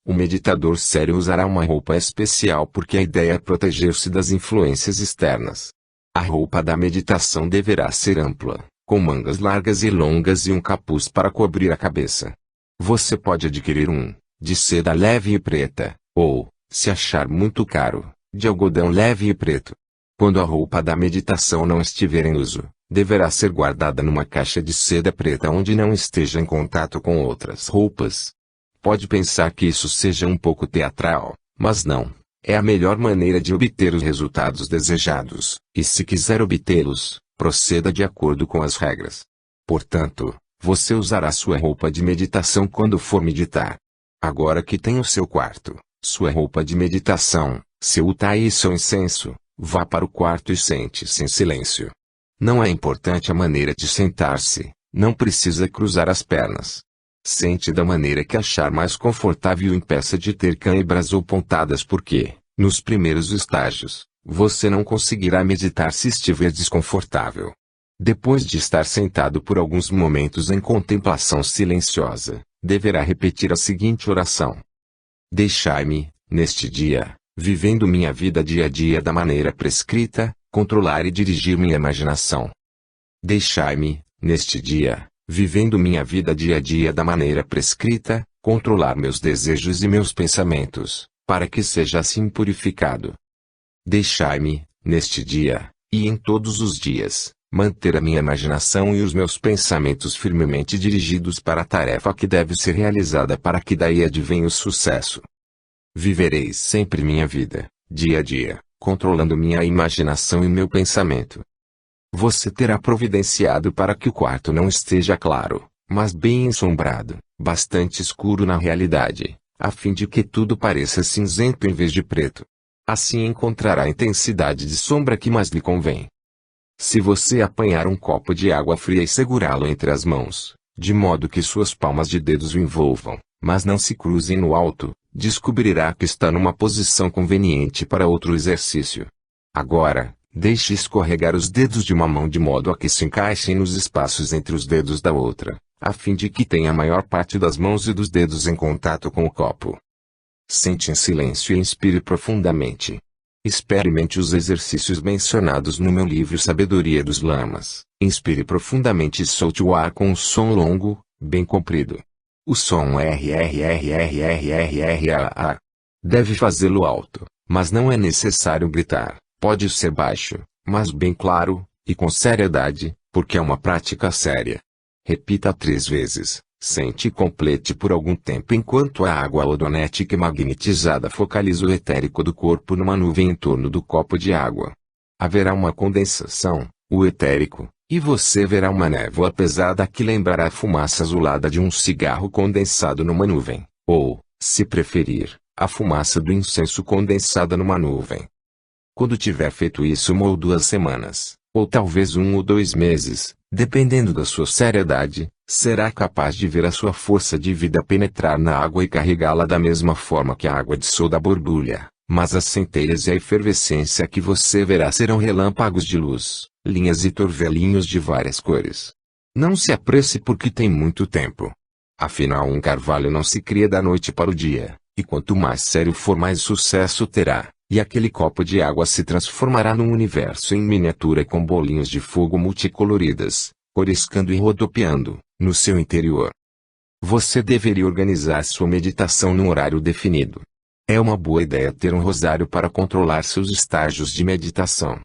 O meditador sério usará uma roupa especial porque a ideia é proteger-se das influências externas. A roupa da meditação deverá ser ampla, com mangas largas e longas e um capuz para cobrir a cabeça. Você pode adquirir um, de seda leve e preta, ou, se achar muito caro, de algodão leve e preto. Quando a roupa da meditação não estiver em uso, deverá ser guardada numa caixa de seda preta onde não esteja em contato com outras roupas. Pode pensar que isso seja um pouco teatral, mas não. É a melhor maneira de obter os resultados desejados, e se quiser obtê-los, proceda de acordo com as regras. Portanto, você usará sua roupa de meditação quando for meditar. Agora que tem o seu quarto, sua roupa de meditação, seu utai e seu incenso, vá para o quarto e sente-se em silêncio. Não é importante a maneira de sentar-se, não precisa cruzar as pernas. Sente da maneira que achar mais confortável e impeça de ter câimbras ou pontadas porque, Nos primeiros estágios, você não conseguirá meditar se estiver desconfortável. Depois de estar sentado por alguns momentos em contemplação silenciosa, deverá repetir a seguinte oração: Deixai-me, neste dia, vivendo minha vida dia a dia da maneira prescrita, controlar e dirigir minha imaginação. Deixai-me, neste dia, vivendo minha vida dia a dia da maneira prescrita, controlar meus desejos e meus pensamentos, para que seja assim purificado. Deixai-me, neste dia, e em todos os dias, manter a minha imaginação e os meus pensamentos firmemente dirigidos para a tarefa que deve ser realizada para que daí advenha o sucesso. Vivereis sempre minha vida, dia a dia, controlando minha imaginação e meu pensamento. Você terá providenciado para que o quarto não esteja claro, mas bem ensombrado, bastante escuro na realidade, a fim de que tudo pareça cinzento em vez de preto. Assim encontrará a intensidade de sombra que mais lhe convém. Se você apanhar um copo de água fria e segurá-lo entre as mãos, de modo que suas palmas de dedos o envolvam, mas não se cruzem no alto, descobrirá que está numa posição conveniente para outro exercício. Agora, deixe escorregar os dedos de uma mão de modo a que se encaixem nos espaços entre os dedos da outra, a fim de que tenha a maior parte das mãos e dos dedos em contato com o copo. Sente em silêncio e inspire profundamente. Experimente os exercícios mencionados no meu livro Sabedoria dos Lamas. Inspire profundamente e solte o ar com um som longo, bem comprido. O som RRRRRRRRA. Deve fazê-lo alto, mas não é necessário gritar. Pode ser baixo, mas bem claro, e com seriedade, porque é uma prática séria. Repita 3 vezes. Sente e complete por algum tempo enquanto a água odonética e magnetizada focaliza o etérico do corpo numa nuvem em torno do copo de água. Haverá uma condensação, o etérico, e você verá uma névoa pesada que lembrará a fumaça azulada de um cigarro condensado numa nuvem, ou, se preferir, a fumaça do incenso condensada numa nuvem. Quando tiver feito isso 1 ou 2 semanas, ou talvez 1 ou 2 meses, dependendo da sua seriedade, será capaz de ver a sua força de vida penetrar na água e carregá-la da mesma forma que a água de soda borbulha, mas as centelhas e a efervescência que você verá serão relâmpagos de luz, linhas e torvelinhos de várias cores. Não se apresse porque tem muito tempo. Afinal, um carvalho não se cria da noite para o dia, e quanto mais sério for, mais sucesso terá, e aquele copo de água se transformará num universo em miniatura com bolinhos de fogo multicoloridas, coriscando e rodopiando, no seu interior. Você deveria organizar sua meditação num horário definido. É uma boa ideia ter um rosário para controlar seus estágios de meditação.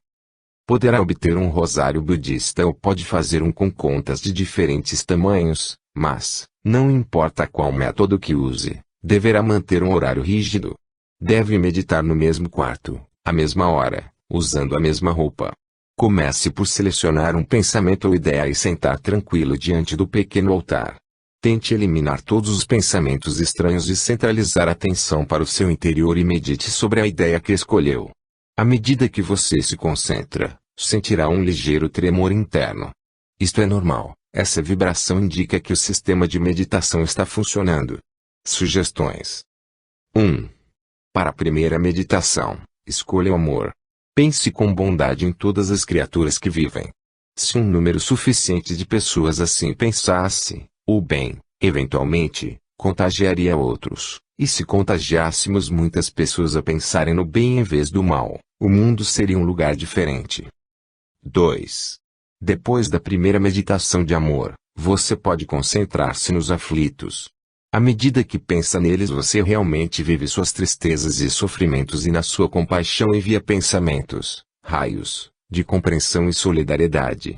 Poderá obter um rosário budista ou pode fazer um com contas de diferentes tamanhos, mas, não importa qual método que use, deverá manter um horário rígido. Deve meditar no mesmo quarto, à mesma hora, usando a mesma roupa. Comece por selecionar um pensamento ou ideia e sentar tranquilo diante do pequeno altar. Tente eliminar todos os pensamentos estranhos e centralizar a atenção para o seu interior e medite sobre a ideia que escolheu. À medida que você se concentra, sentirá um ligeiro tremor interno. Isto é normal, essa vibração indica que o sistema de meditação está funcionando. Sugestões: 1. Para a primeira meditação, escolha o amor. Pense com bondade em todas as criaturas que vivem. Se um número suficiente de pessoas assim pensasse, o bem, eventualmente, contagiaria outros, e se contagiássemos muitas pessoas a pensarem no bem em vez do mal, o mundo seria um lugar diferente. 2. Depois da primeira meditação de amor, você pode concentrar-se nos aflitos. À medida que pensa neles, você realmente vive suas tristezas e sofrimentos e na sua compaixão envia pensamentos, raios, de compreensão e solidariedade.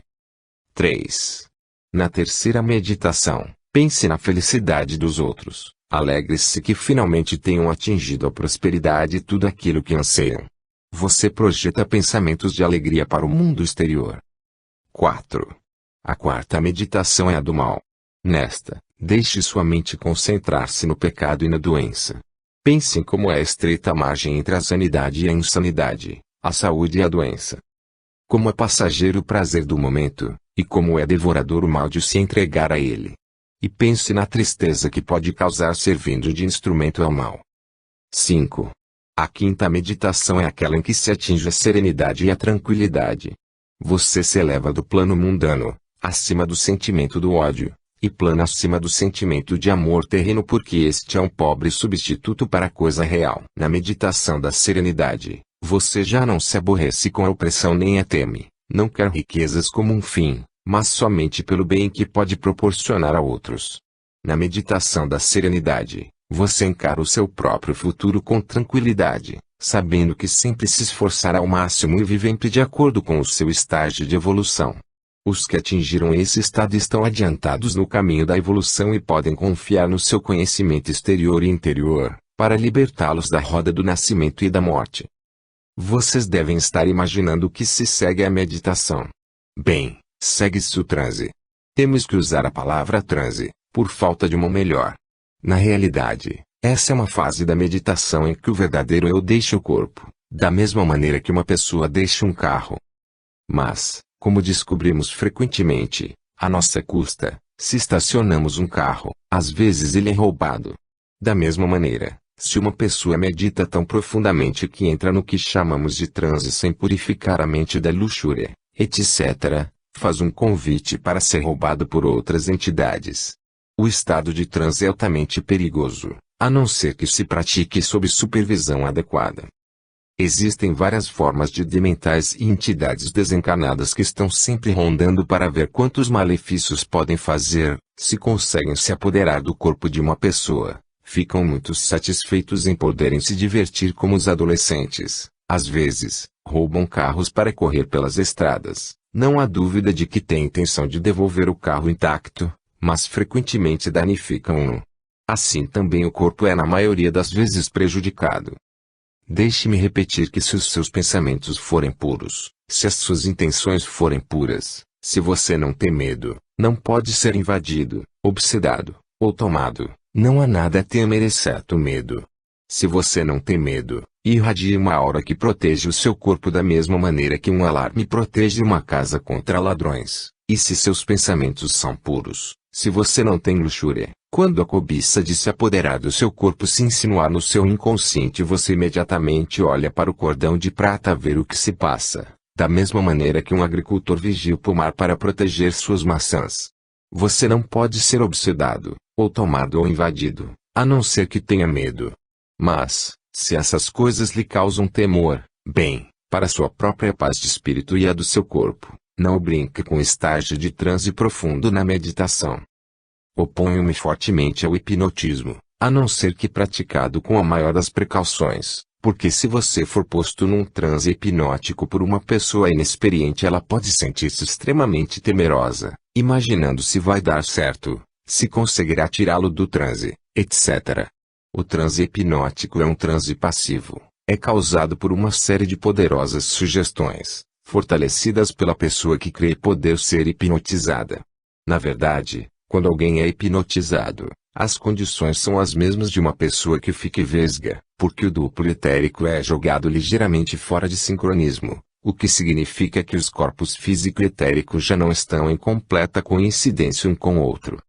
3. Na terceira meditação, pense na felicidade dos outros. Alegre-se que finalmente tenham atingido a prosperidade e tudo aquilo que anseiam. Você projeta pensamentos de alegria para o mundo exterior. 4. A quarta meditação é a do mal. Nesta, deixe sua mente concentrar-se no pecado e na doença. Pense em como é estreita a margem entre a sanidade e a insanidade, a saúde e a doença. Como é passageiro o prazer do momento, e como é devorador o mal de se entregar a ele. E pense na tristeza que pode causar servindo de instrumento ao mal. 5. A quinta meditação é aquela em que se atinge a serenidade e a tranquilidade. Você se eleva do plano mundano, acima do sentimento do ódio, e plana acima do sentimento de amor terreno, porque este é um pobre substituto para a coisa real. Na meditação da serenidade, você já não se aborrece com a opressão nem a teme, não quer riquezas como um fim, mas somente pelo bem que pode proporcionar a outros. Na meditação da serenidade, você encara o seu próprio futuro com tranquilidade, sabendo que sempre se esforçará ao máximo e vive sempre de acordo com o seu estágio de evolução. Os que atingiram esse estado estão adiantados no caminho da evolução e podem confiar no seu conhecimento exterior e interior, para libertá-los da roda do nascimento e da morte. Vocês devem estar imaginando que se segue a meditação. Bem, segue-se o transe. Temos que usar a palavra transe, por falta de uma melhor. Na realidade, essa é uma fase da meditação em que o verdadeiro eu deixa o corpo, da mesma maneira que uma pessoa deixa um carro. Mas, como descobrimos frequentemente, à nossa custa, se estacionamos um carro, às vezes ele é roubado. Da mesma maneira, se uma pessoa medita tão profundamente que entra no que chamamos de transe sem purificar a mente da luxúria, etc., faz um convite para ser roubado por outras entidades. O estado de transe é altamente perigoso, a não ser que se pratique sob supervisão adequada. Existem várias formas de dementais e entidades desencarnadas que estão sempre rondando para ver quantos malefícios podem fazer. Se conseguem se apoderar do corpo de uma pessoa, ficam muito satisfeitos em poderem se divertir como os adolescentes. Às vezes, roubam carros para correr pelas estradas. Não há dúvida de que têm intenção de devolver o carro intacto, mas frequentemente danificam-no. Assim também o corpo é na maioria das vezes prejudicado. Deixe-me repetir que se os seus pensamentos forem puros, se as suas intenções forem puras, se você não tem medo, não pode ser invadido, obsedado, ou tomado, não há nada a temer exceto o medo. Se você não tem medo, irradie uma aura que protege o seu corpo da mesma maneira que um alarme protege uma casa contra ladrões. E se seus pensamentos são puros, se você não tem luxúria, quando a cobiça de se apoderar do seu corpo se insinuar no seu inconsciente, você imediatamente olha para o cordão de prata a ver o que se passa, da mesma maneira que um agricultor vigia o pomar para proteger suas maçãs. Você não pode ser obsedado, ou tomado ou invadido, a não ser que tenha medo. Mas, se essas coisas lhe causam temor, bem, para sua própria paz de espírito e a do seu corpo, não brinque com o estágio de transe profundo na meditação. Oponho-me fortemente ao hipnotismo, a não ser que praticado com a maior das precauções, porque se você for posto num transe hipnótico por uma pessoa inexperiente, ela pode sentir-se extremamente temerosa, imaginando se vai dar certo, se conseguirá tirá-lo do transe, etc. O transe hipnótico é um transe passivo, é causado por uma série de poderosas sugestões, fortalecidas pela pessoa que crê poder ser hipnotizada. Na verdade, quando alguém é hipnotizado, as condições são as mesmas de uma pessoa que fique vesga, porque o duplo etérico é jogado ligeiramente fora de sincronismo, o que significa que os corpos físico e etérico já não estão em completa coincidência um com o outro.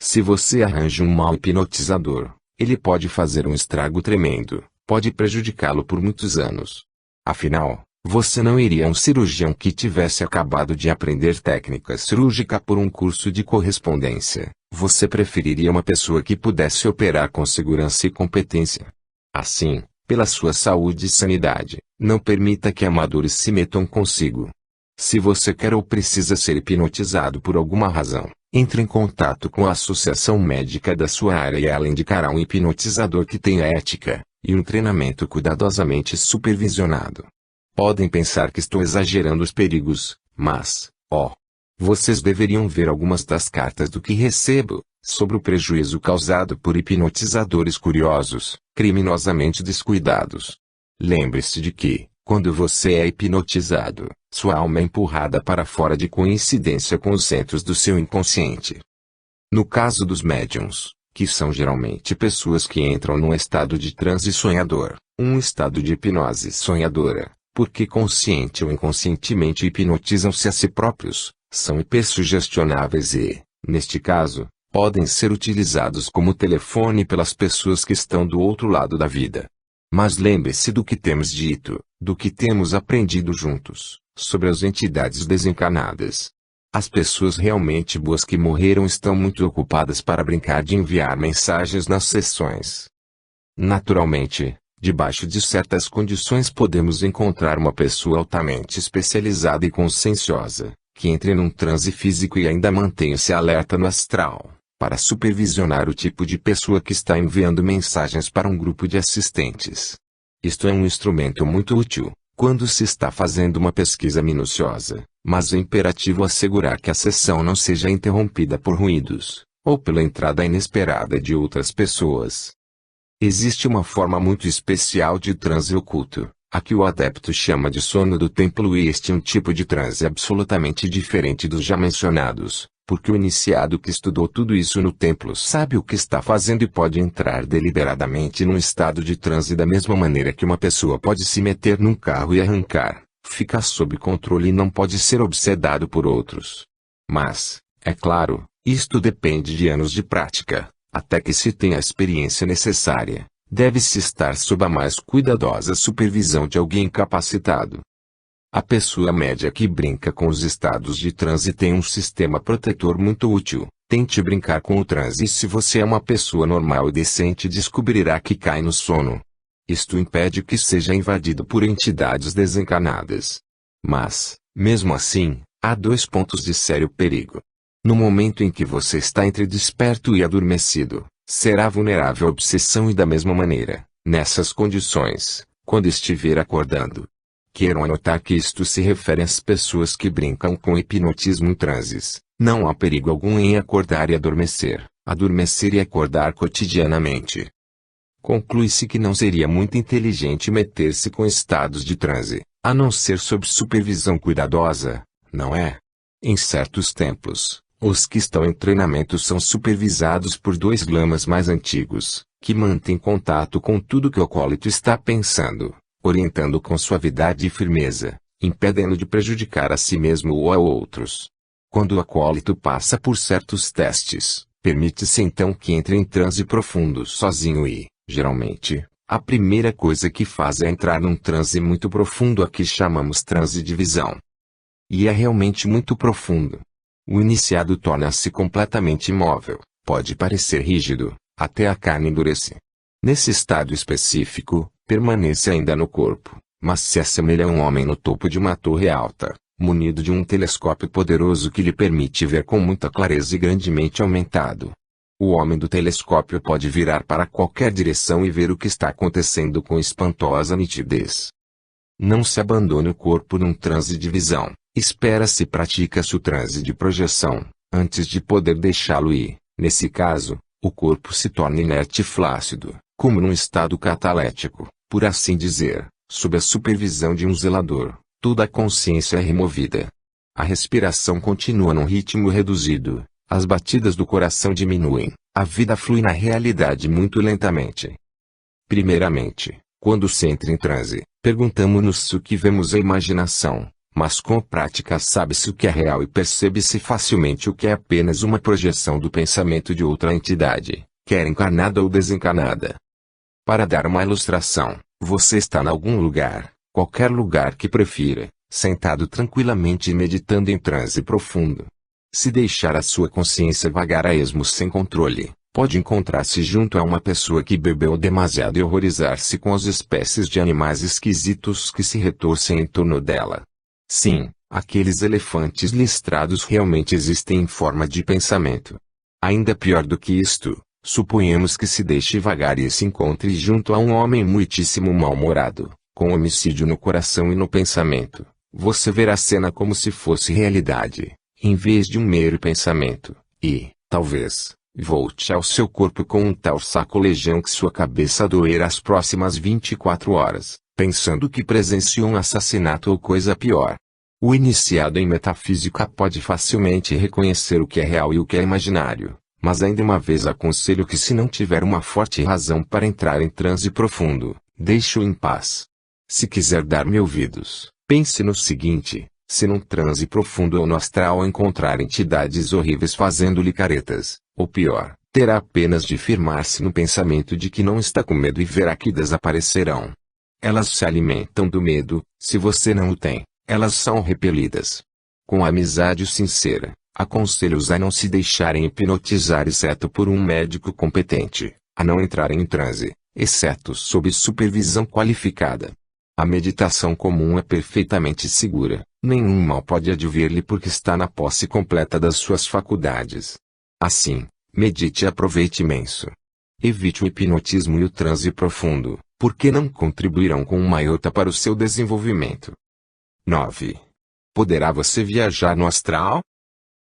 Se você arranja um mau hipnotizador, ele pode fazer um estrago tremendo, pode prejudicá-lo por muitos anos. Afinal, você não iria a um cirurgião que tivesse acabado de aprender técnica cirúrgica por um curso de correspondência. Você preferiria uma pessoa que pudesse operar com segurança e competência. Assim, pela sua saúde e sanidade, não permita que amadores se metam consigo. Se você quer ou precisa ser hipnotizado por alguma razão, entre em contato com a associação médica da sua área e ela indicará um hipnotizador que tenha ética e um treinamento cuidadosamente supervisionado. Podem pensar que estou exagerando os perigos, mas, vocês deveriam ver algumas das cartas do que recebo, sobre o prejuízo causado por hipnotizadores curiosos, criminosamente descuidados. Lembre-se de que, quando você é hipnotizado, sua alma é empurrada para fora de coincidência com os centros do seu inconsciente. No caso dos médiums, que são geralmente pessoas que entram num estado de transe sonhador, um estado de hipnose sonhadora, porque consciente ou inconscientemente hipnotizam-se a si próprios, são hipersugestionáveis e, neste caso, podem ser utilizados como telefone pelas pessoas que estão do outro lado da vida. Mas lembre-se do que temos dito, do que temos aprendido juntos, sobre as entidades desencarnadas. As pessoas realmente boas que morreram estão muito ocupadas para brincar de enviar mensagens nas sessões. Naturalmente, debaixo de certas condições podemos encontrar uma pessoa altamente especializada e conscienciosa, que entre num transe físico e ainda mantenha-se alerta no astral, para supervisionar o tipo de pessoa que está enviando mensagens para um grupo de assistentes. Isto é um instrumento muito útil, quando se está fazendo uma pesquisa minuciosa, mas é imperativo assegurar que a sessão não seja interrompida por ruídos, ou pela entrada inesperada de outras pessoas. Existe uma forma muito especial de transe oculto, a que o adepto chama de sono do templo, e este é um tipo de transe absolutamente diferente dos já mencionados, porque o iniciado que estudou tudo isso no templo sabe o que está fazendo e pode entrar deliberadamente num estado de transe da mesma maneira que uma pessoa pode se meter num carro e arrancar, fica sob controle e não pode ser obsedado por outros. Mas, é claro, isto depende de anos de prática. Até que se tenha a experiência necessária, deve-se estar sob a mais cuidadosa supervisão de alguém capacitado. A pessoa média que brinca com os estados de transe tem um sistema protetor muito útil. Tente brincar com o transe e se você é uma pessoa normal e decente descobrirá que cai no sono. Isto impede que seja invadido por entidades desencarnadas. Mas, mesmo assim, há 2 pontos de sério perigo. No momento em que você está entre desperto e adormecido, será vulnerável à obsessão e da mesma maneira, nessas condições, quando estiver acordando. Queiram anotar que isto se refere às pessoas que brincam com hipnotismo em transes. Não há perigo algum em acordar e adormecer e acordar cotidianamente. Conclui-se que não seria muito inteligente meter-se com estados de transe, a não ser sob supervisão cuidadosa, não é? Em certos tempos, os que estão em treinamento são supervisados por 2 lamas mais antigos, que mantêm contato com tudo que o acólito está pensando, orientando com suavidade e firmeza, impedendo de prejudicar a si mesmo ou a outros. Quando o acólito passa por certos testes, permite-se então que entre em transe profundo sozinho e, geralmente, a primeira coisa que faz é entrar num transe muito profundo a que chamamos transe de visão. E é realmente muito profundo. O iniciado torna-se completamente imóvel, pode parecer rígido, até a carne endurecer. Nesse estado específico, permanece ainda no corpo, mas se assemelha a um homem no topo de uma torre alta, munido de um telescópio poderoso que lhe permite ver com muita clareza e grandemente aumentado. O homem do telescópio pode virar para qualquer direção e ver o que está acontecendo com espantosa nitidez. Não se abandone o corpo num transe de visão. Espera-se pratica-se o transe de projeção, antes de poder deixá-lo ir. Nesse caso, o corpo se torna inerte e flácido, como num estado catalético, por assim dizer, sob a supervisão de um zelador. Toda a consciência é removida. A respiração continua num ritmo reduzido, as batidas do coração diminuem, a vida flui na realidade muito lentamente. Primeiramente, quando se entra em transe, perguntamos-nos se o que vemos é imaginação. Mas com a prática sabe-se o que é real e percebe-se facilmente o que é apenas uma projeção do pensamento de outra entidade, quer encarnada ou desencarnada. Para dar uma ilustração, você está em algum lugar, qualquer lugar que prefira, sentado tranquilamente e meditando em transe profundo. Se deixar a sua consciência vagar a esmo sem controle, pode encontrar-se junto a uma pessoa que bebeu demasiado e horrorizar-se com as espécies de animais esquisitos que se retorcem em torno dela. Sim, aqueles elefantes listrados realmente existem em forma de pensamento. Ainda pior do que isto, suponhamos que se deixe vagar e se encontre junto a um homem muitíssimo mal-humorado, com homicídio no coração e no pensamento. Você verá a cena como se fosse realidade, em vez de um mero pensamento, e, talvez, volte ao seu corpo com um tal sacolejão que sua cabeça doerá as próximas 24 horas. Pensando que presenciou um assassinato ou coisa pior. O iniciado em metafísica pode facilmente reconhecer o que é real e o que é imaginário, mas ainda uma vez aconselho que se não tiver uma forte razão para entrar em transe profundo, deixe-o em paz. Se quiser dar-me ouvidos, pense no seguinte: se num transe profundo ou no astral encontrar entidades horríveis fazendo-lhe caretas, ou pior, Terá apenas de firmar-se no pensamento de que não está com medo e verá que desaparecerão. Elas se alimentam do medo, se você não o tem, elas são repelidas. Com amizade sincera, aconselho-os a não se deixarem hipnotizar exceto por um médico competente, a não entrarem em transe, exceto sob supervisão qualificada. A meditação comum é perfeitamente segura, nenhum mal pode advir-lhe porque está na posse completa das suas faculdades. Assim, medite e aproveite imenso. Evite o hipnotismo e o transe profundo, porque não contribuirão com uma iota para o seu desenvolvimento. 9. Poderá você viajar no astral?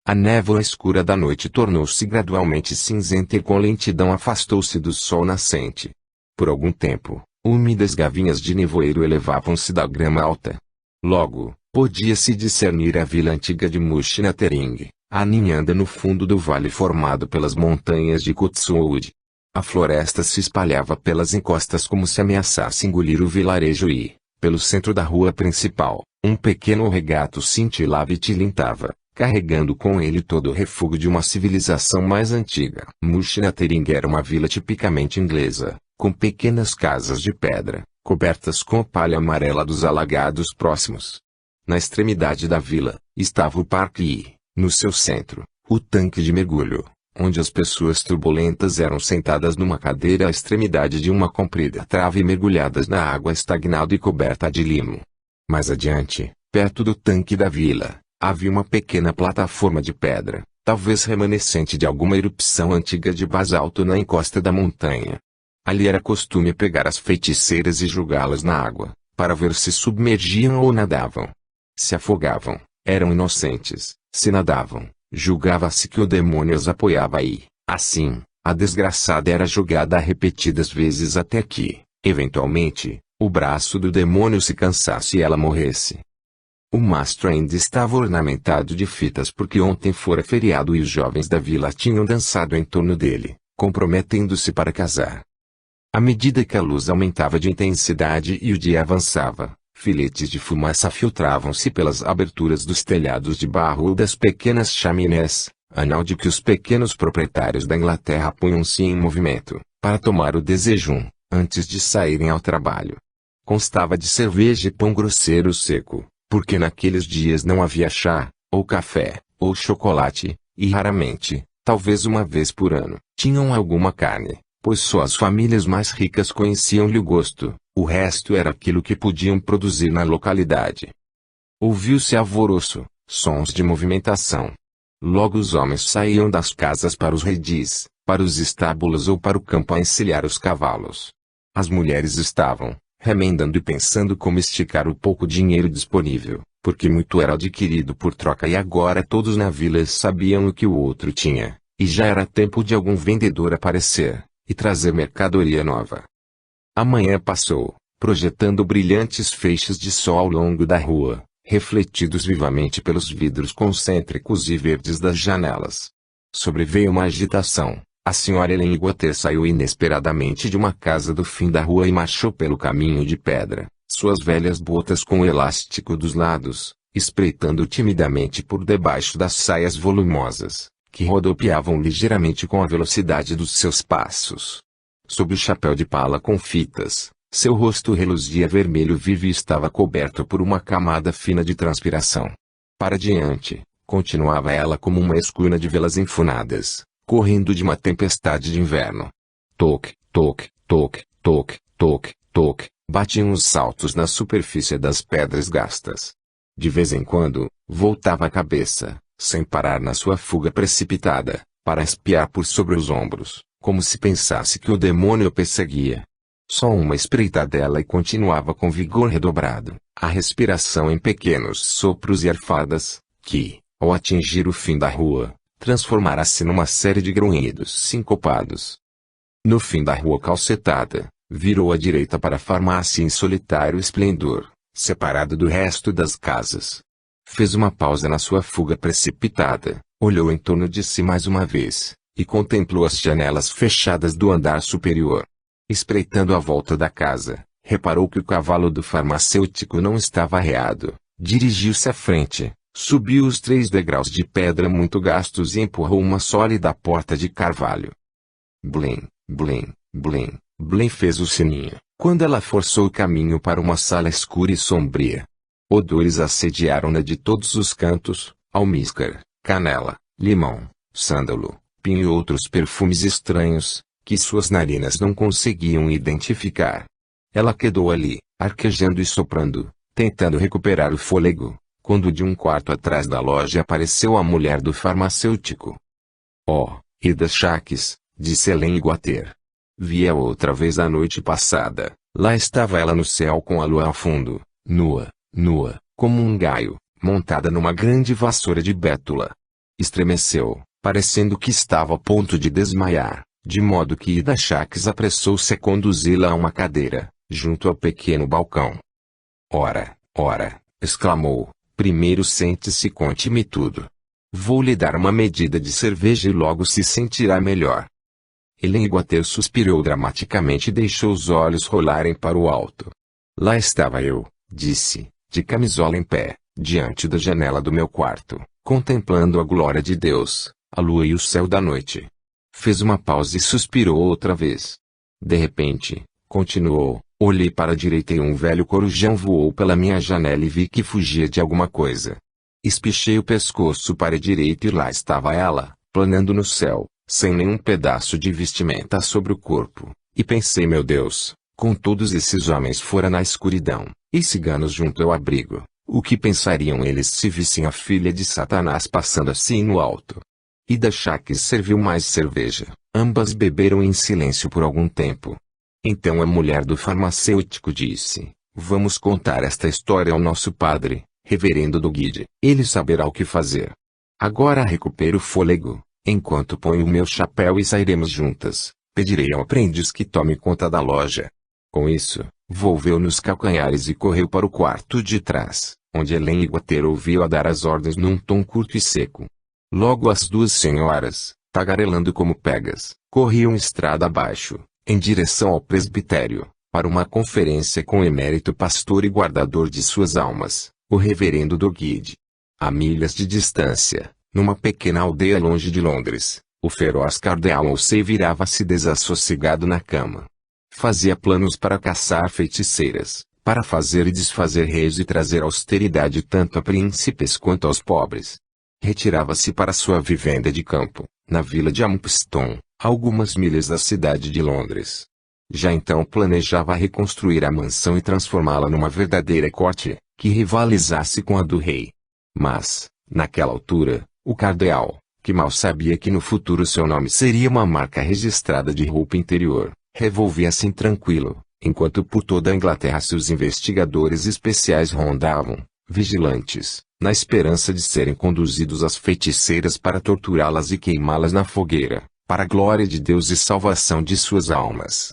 A névoa escura da noite tornou-se gradualmente cinzenta e com lentidão afastou-se do sol nascente. Por algum tempo, úmidas gavinhas de nevoeiro elevavam-se da grama alta. Logo, podia-se discernir a vila antiga de Mushinatering, aninhando no fundo do vale formado pelas montanhas de Kutsuoud. A floresta se espalhava pelas encostas como se ameaçasse engolir o vilarejo e, pelo centro da rua principal, um pequeno regato cintilava e tilintava, carregando com ele todo o refúgio de uma civilização mais antiga. Mushinatering era uma vila tipicamente inglesa, com pequenas casas de pedra, cobertas com a palha amarela dos alagados próximos. Na extremidade da vila, estava o parque e, no seu centro, o tanque de mergulho, onde as pessoas turbulentas eram sentadas numa cadeira à extremidade de uma comprida trave mergulhadas na água estagnada e coberta de limo. Mais adiante, perto do tanque da vila, havia uma pequena plataforma de pedra, talvez remanescente de alguma erupção antiga de basalto na encosta da montanha. Ali era costume pegar as feiticeiras e jogá-las na água, para ver se submergiam ou nadavam. Se afogavam, eram inocentes; se nadavam, julgava-se que o demônio as apoiava e, assim, a desgraçada era jogada repetidas vezes até que, eventualmente, o braço do demônio se cansasse e ela morresse. O mastro ainda estava ornamentado de fitas porque ontem fora feriado e os jovens da vila tinham dançado em torno dele, comprometendo-se para casar. À medida que a luz aumentava de intensidade e o dia avançava, filetes de fumaça filtravam-se pelas aberturas dos telhados de barro ou das pequenas chaminés, anal de que os pequenos proprietários da Inglaterra punham-se em movimento, para tomar o desejum, antes de saírem ao trabalho. Constava de cerveja e pão grosseiro seco, porque naqueles dias não havia chá, ou café, ou chocolate, e raramente, talvez uma vez por ano, tinham alguma carne, pois só as famílias mais ricas conheciam-lhe o gosto, o resto era aquilo que podiam produzir na localidade. Ouviu-se alvoroço, sons de movimentação. Logo os homens saíam das casas para os redis, para os estábulos ou para o campo a encilhar os cavalos. As mulheres estavam, remendando e pensando como esticar o pouco dinheiro disponível, porque muito era adquirido por troca e agora todos na vila sabiam o que o outro tinha, e já era tempo de algum vendedor aparecer, e trazer mercadoria nova. A manhã passou, projetando brilhantes feixes de sol ao longo da rua, refletidos vivamente pelos vidros concêntricos e verdes das janelas. Sobreveio uma agitação. A senhora Helen Guater saiu inesperadamente de uma casa do fim da rua e marchou pelo caminho de pedra, suas velhas botas com o elástico dos lados, espreitando timidamente por debaixo das saias volumosas, que rodopiavam ligeiramente com a velocidade dos seus passos. Sob o chapéu de pala com fitas, seu rosto reluzia vermelho vivo e estava coberto por uma camada fina de transpiração. Para diante, continuava ela como uma escuna de velas enfunadas, correndo de uma tempestade de inverno. Toque, toque, toque, toque, toque, toque, batiam os saltos na superfície das pedras gastas. De vez em quando, voltava a cabeça, sem parar na sua fuga precipitada, para espiar por sobre os ombros, como se pensasse que o demônio o perseguia. Só uma espreitadela e continuava com vigor redobrado, a respiração em pequenos sopros e arfadas, que, ao atingir o fim da rua, transformara-se numa série de grunhidos sincopados. No fim da rua calcetada, virou à direita para a farmácia em solitário esplendor, separado do resto das casas. Fez uma pausa na sua fuga precipitada, olhou em torno de si mais uma vez, e contemplou as janelas fechadas do andar superior. Espreitando a volta da casa, reparou que o cavalo do farmacêutico não estava arreado, dirigiu-se à frente, subiu os 3 degraus de pedra muito gastos e empurrou uma sólida porta de carvalho. Blim, blim, blim, blim fez o sininho, quando ela forçou o caminho para uma sala escura e sombria. Odores assediaram-na de todos os cantos, almíscar, canela, limão, sândalo, pinho e outros perfumes estranhos, que suas narinas não conseguiam identificar. Ela quedou ali, arquejando e soprando, tentando recuperar o fôlego, quando de um quarto atrás da loja apareceu a mulher do farmacêutico. Oh, Ida Shakes, disse Ellen Guater. Vi-a outra vez a noite passada. Lá estava ela no céu com a lua ao fundo, nua, como um gaio, montada numa grande vassoura de bétula. Estremeceu, parecendo que estava a ponto de desmaiar, de modo que Ida Shakes apressou-se a conduzi-la a uma cadeira, junto ao pequeno balcão. Ora, exclamou, primeiro sente-se e conte-me tudo. Vou lhe dar uma medida de cerveja e logo se sentirá melhor. Ellen Guater suspirou dramaticamente e deixou os olhos rolarem para o alto. Lá estava eu, disse, de camisola em pé, diante da janela do meu quarto, contemplando a glória de Deus, a lua e o céu da noite. Fez uma pausa e suspirou outra vez. De repente, continuou, olhei para a direita e um velho corujão voou pela minha janela e vi que fugia de alguma coisa. Espichei o pescoço para a direita e lá estava ela, planando no céu, sem nenhum pedaço de vestimenta sobre o corpo, e pensei, meu Deus, com todos esses homens fora na escuridão, e ciganos junto ao abrigo, o que pensariam eles se vissem a filha de Satanás passando assim no alto? Ida Shakes serviu mais cerveja, ambas beberam em silêncio por algum tempo. Então a mulher do farmacêutico disse, vamos contar esta história ao nosso padre, reverendo Doggett, ele saberá o que fazer. Agora recupero o fôlego. Enquanto ponho o meu chapéu e sairemos juntas, pedirei ao aprendiz que tome conta da loja. Com isso, volveu nos calcanhares e correu para o quarto de trás, onde Ellen Guater ouviu-a dar as ordens num tom curto e seco. Logo as duas senhoras, tagarelando como pegas, corriam estrada abaixo, em direção ao presbitério, para uma conferência com o emérito pastor e guardador de suas almas, o reverendo Doggett. A milhas de distância, numa pequena aldeia longe de Londres, o feroz cardeal Wolsey virava-se desassossegado na cama. Fazia planos para caçar feiticeiras, para fazer e desfazer reis e trazer austeridade tanto a príncipes quanto aos pobres. Retirava-se para sua vivenda de campo, na vila de Ampston, a algumas milhas da cidade de Londres. Já então planejava reconstruir a mansão e transformá-la numa verdadeira corte, que rivalizasse com a do rei. Mas, naquela altura, o cardeal, que mal sabia que no futuro seu nome seria uma marca registrada de roupa interior, revolvia-se intranquilo, enquanto por toda a Inglaterra seus investigadores especiais rondavam, vigilantes, na esperança de serem conduzidos às feiticeiras para torturá-las e queimá-las na fogueira, para a glória de Deus e salvação de suas almas.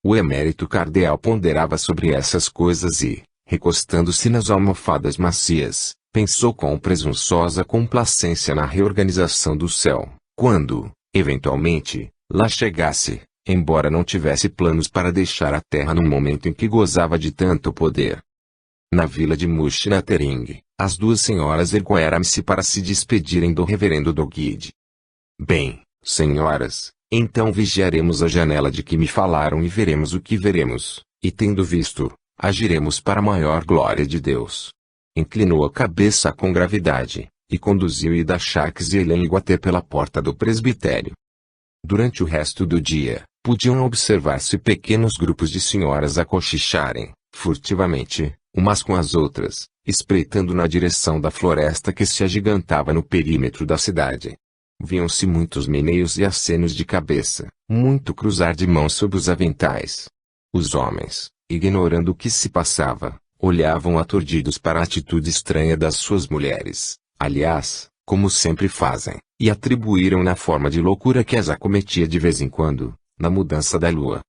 O emérito cardeal ponderava sobre essas coisas e, recostando-se nas almofadas macias, pensou com presunçosa complacência na reorganização do céu, quando, eventualmente, lá chegasse, embora não tivesse planos para deixar a terra num momento em que gozava de tanto poder. Na vila de Mushnatering, as duas senhoras ergueram-se para se despedirem do reverendo Doggett. Bem, senhoras, então vigiaremos a janela de que me falaram e veremos o que veremos, e tendo visto, agiremos para a maior glória de Deus. Inclinou a cabeça com gravidade, e conduziu Ida Shakes e Ellen Guater pela porta do presbitério. Durante o resto do dia, podiam observar-se pequenos grupos de senhoras a cochicharem, furtivamente, umas com as outras, espreitando na direção da floresta que se agigantava no perímetro da cidade. Viam-se muitos meneios e acenos de cabeça, muito cruzar de mãos sob os aventais. Os homens, ignorando o que se passava, olhavam aturdidos para a atitude estranha das suas mulheres, aliás, como sempre fazem, e atribuíram na forma de loucura que as acometia de vez em quando, na mudança da lua.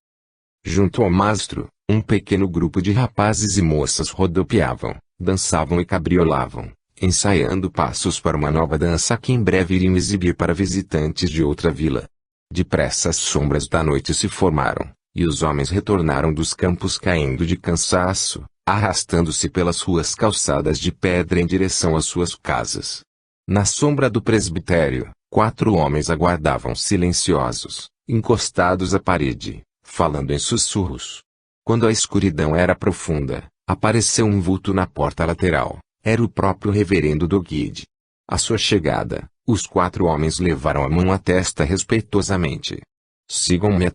Junto ao mastro, um pequeno grupo de rapazes e moças rodopiavam, dançavam e cabriolavam, ensaiando passos para uma nova dança que em breve iriam exibir para visitantes de outra vila. Depressa as sombras da noite se formaram, e os homens retornaram dos campos caindo de cansaço, arrastando-se pelas ruas calçadas de pedra em direção às suas casas. Na sombra do presbitério, 4 homens aguardavam silenciosos, encostados à parede, falando em sussurros. Quando a escuridão era profunda, apareceu um vulto na porta lateral. Era o próprio reverendo Doggett. À sua chegada, os 4 homens levaram a mão à testa respeitosamente. "Sigam-me",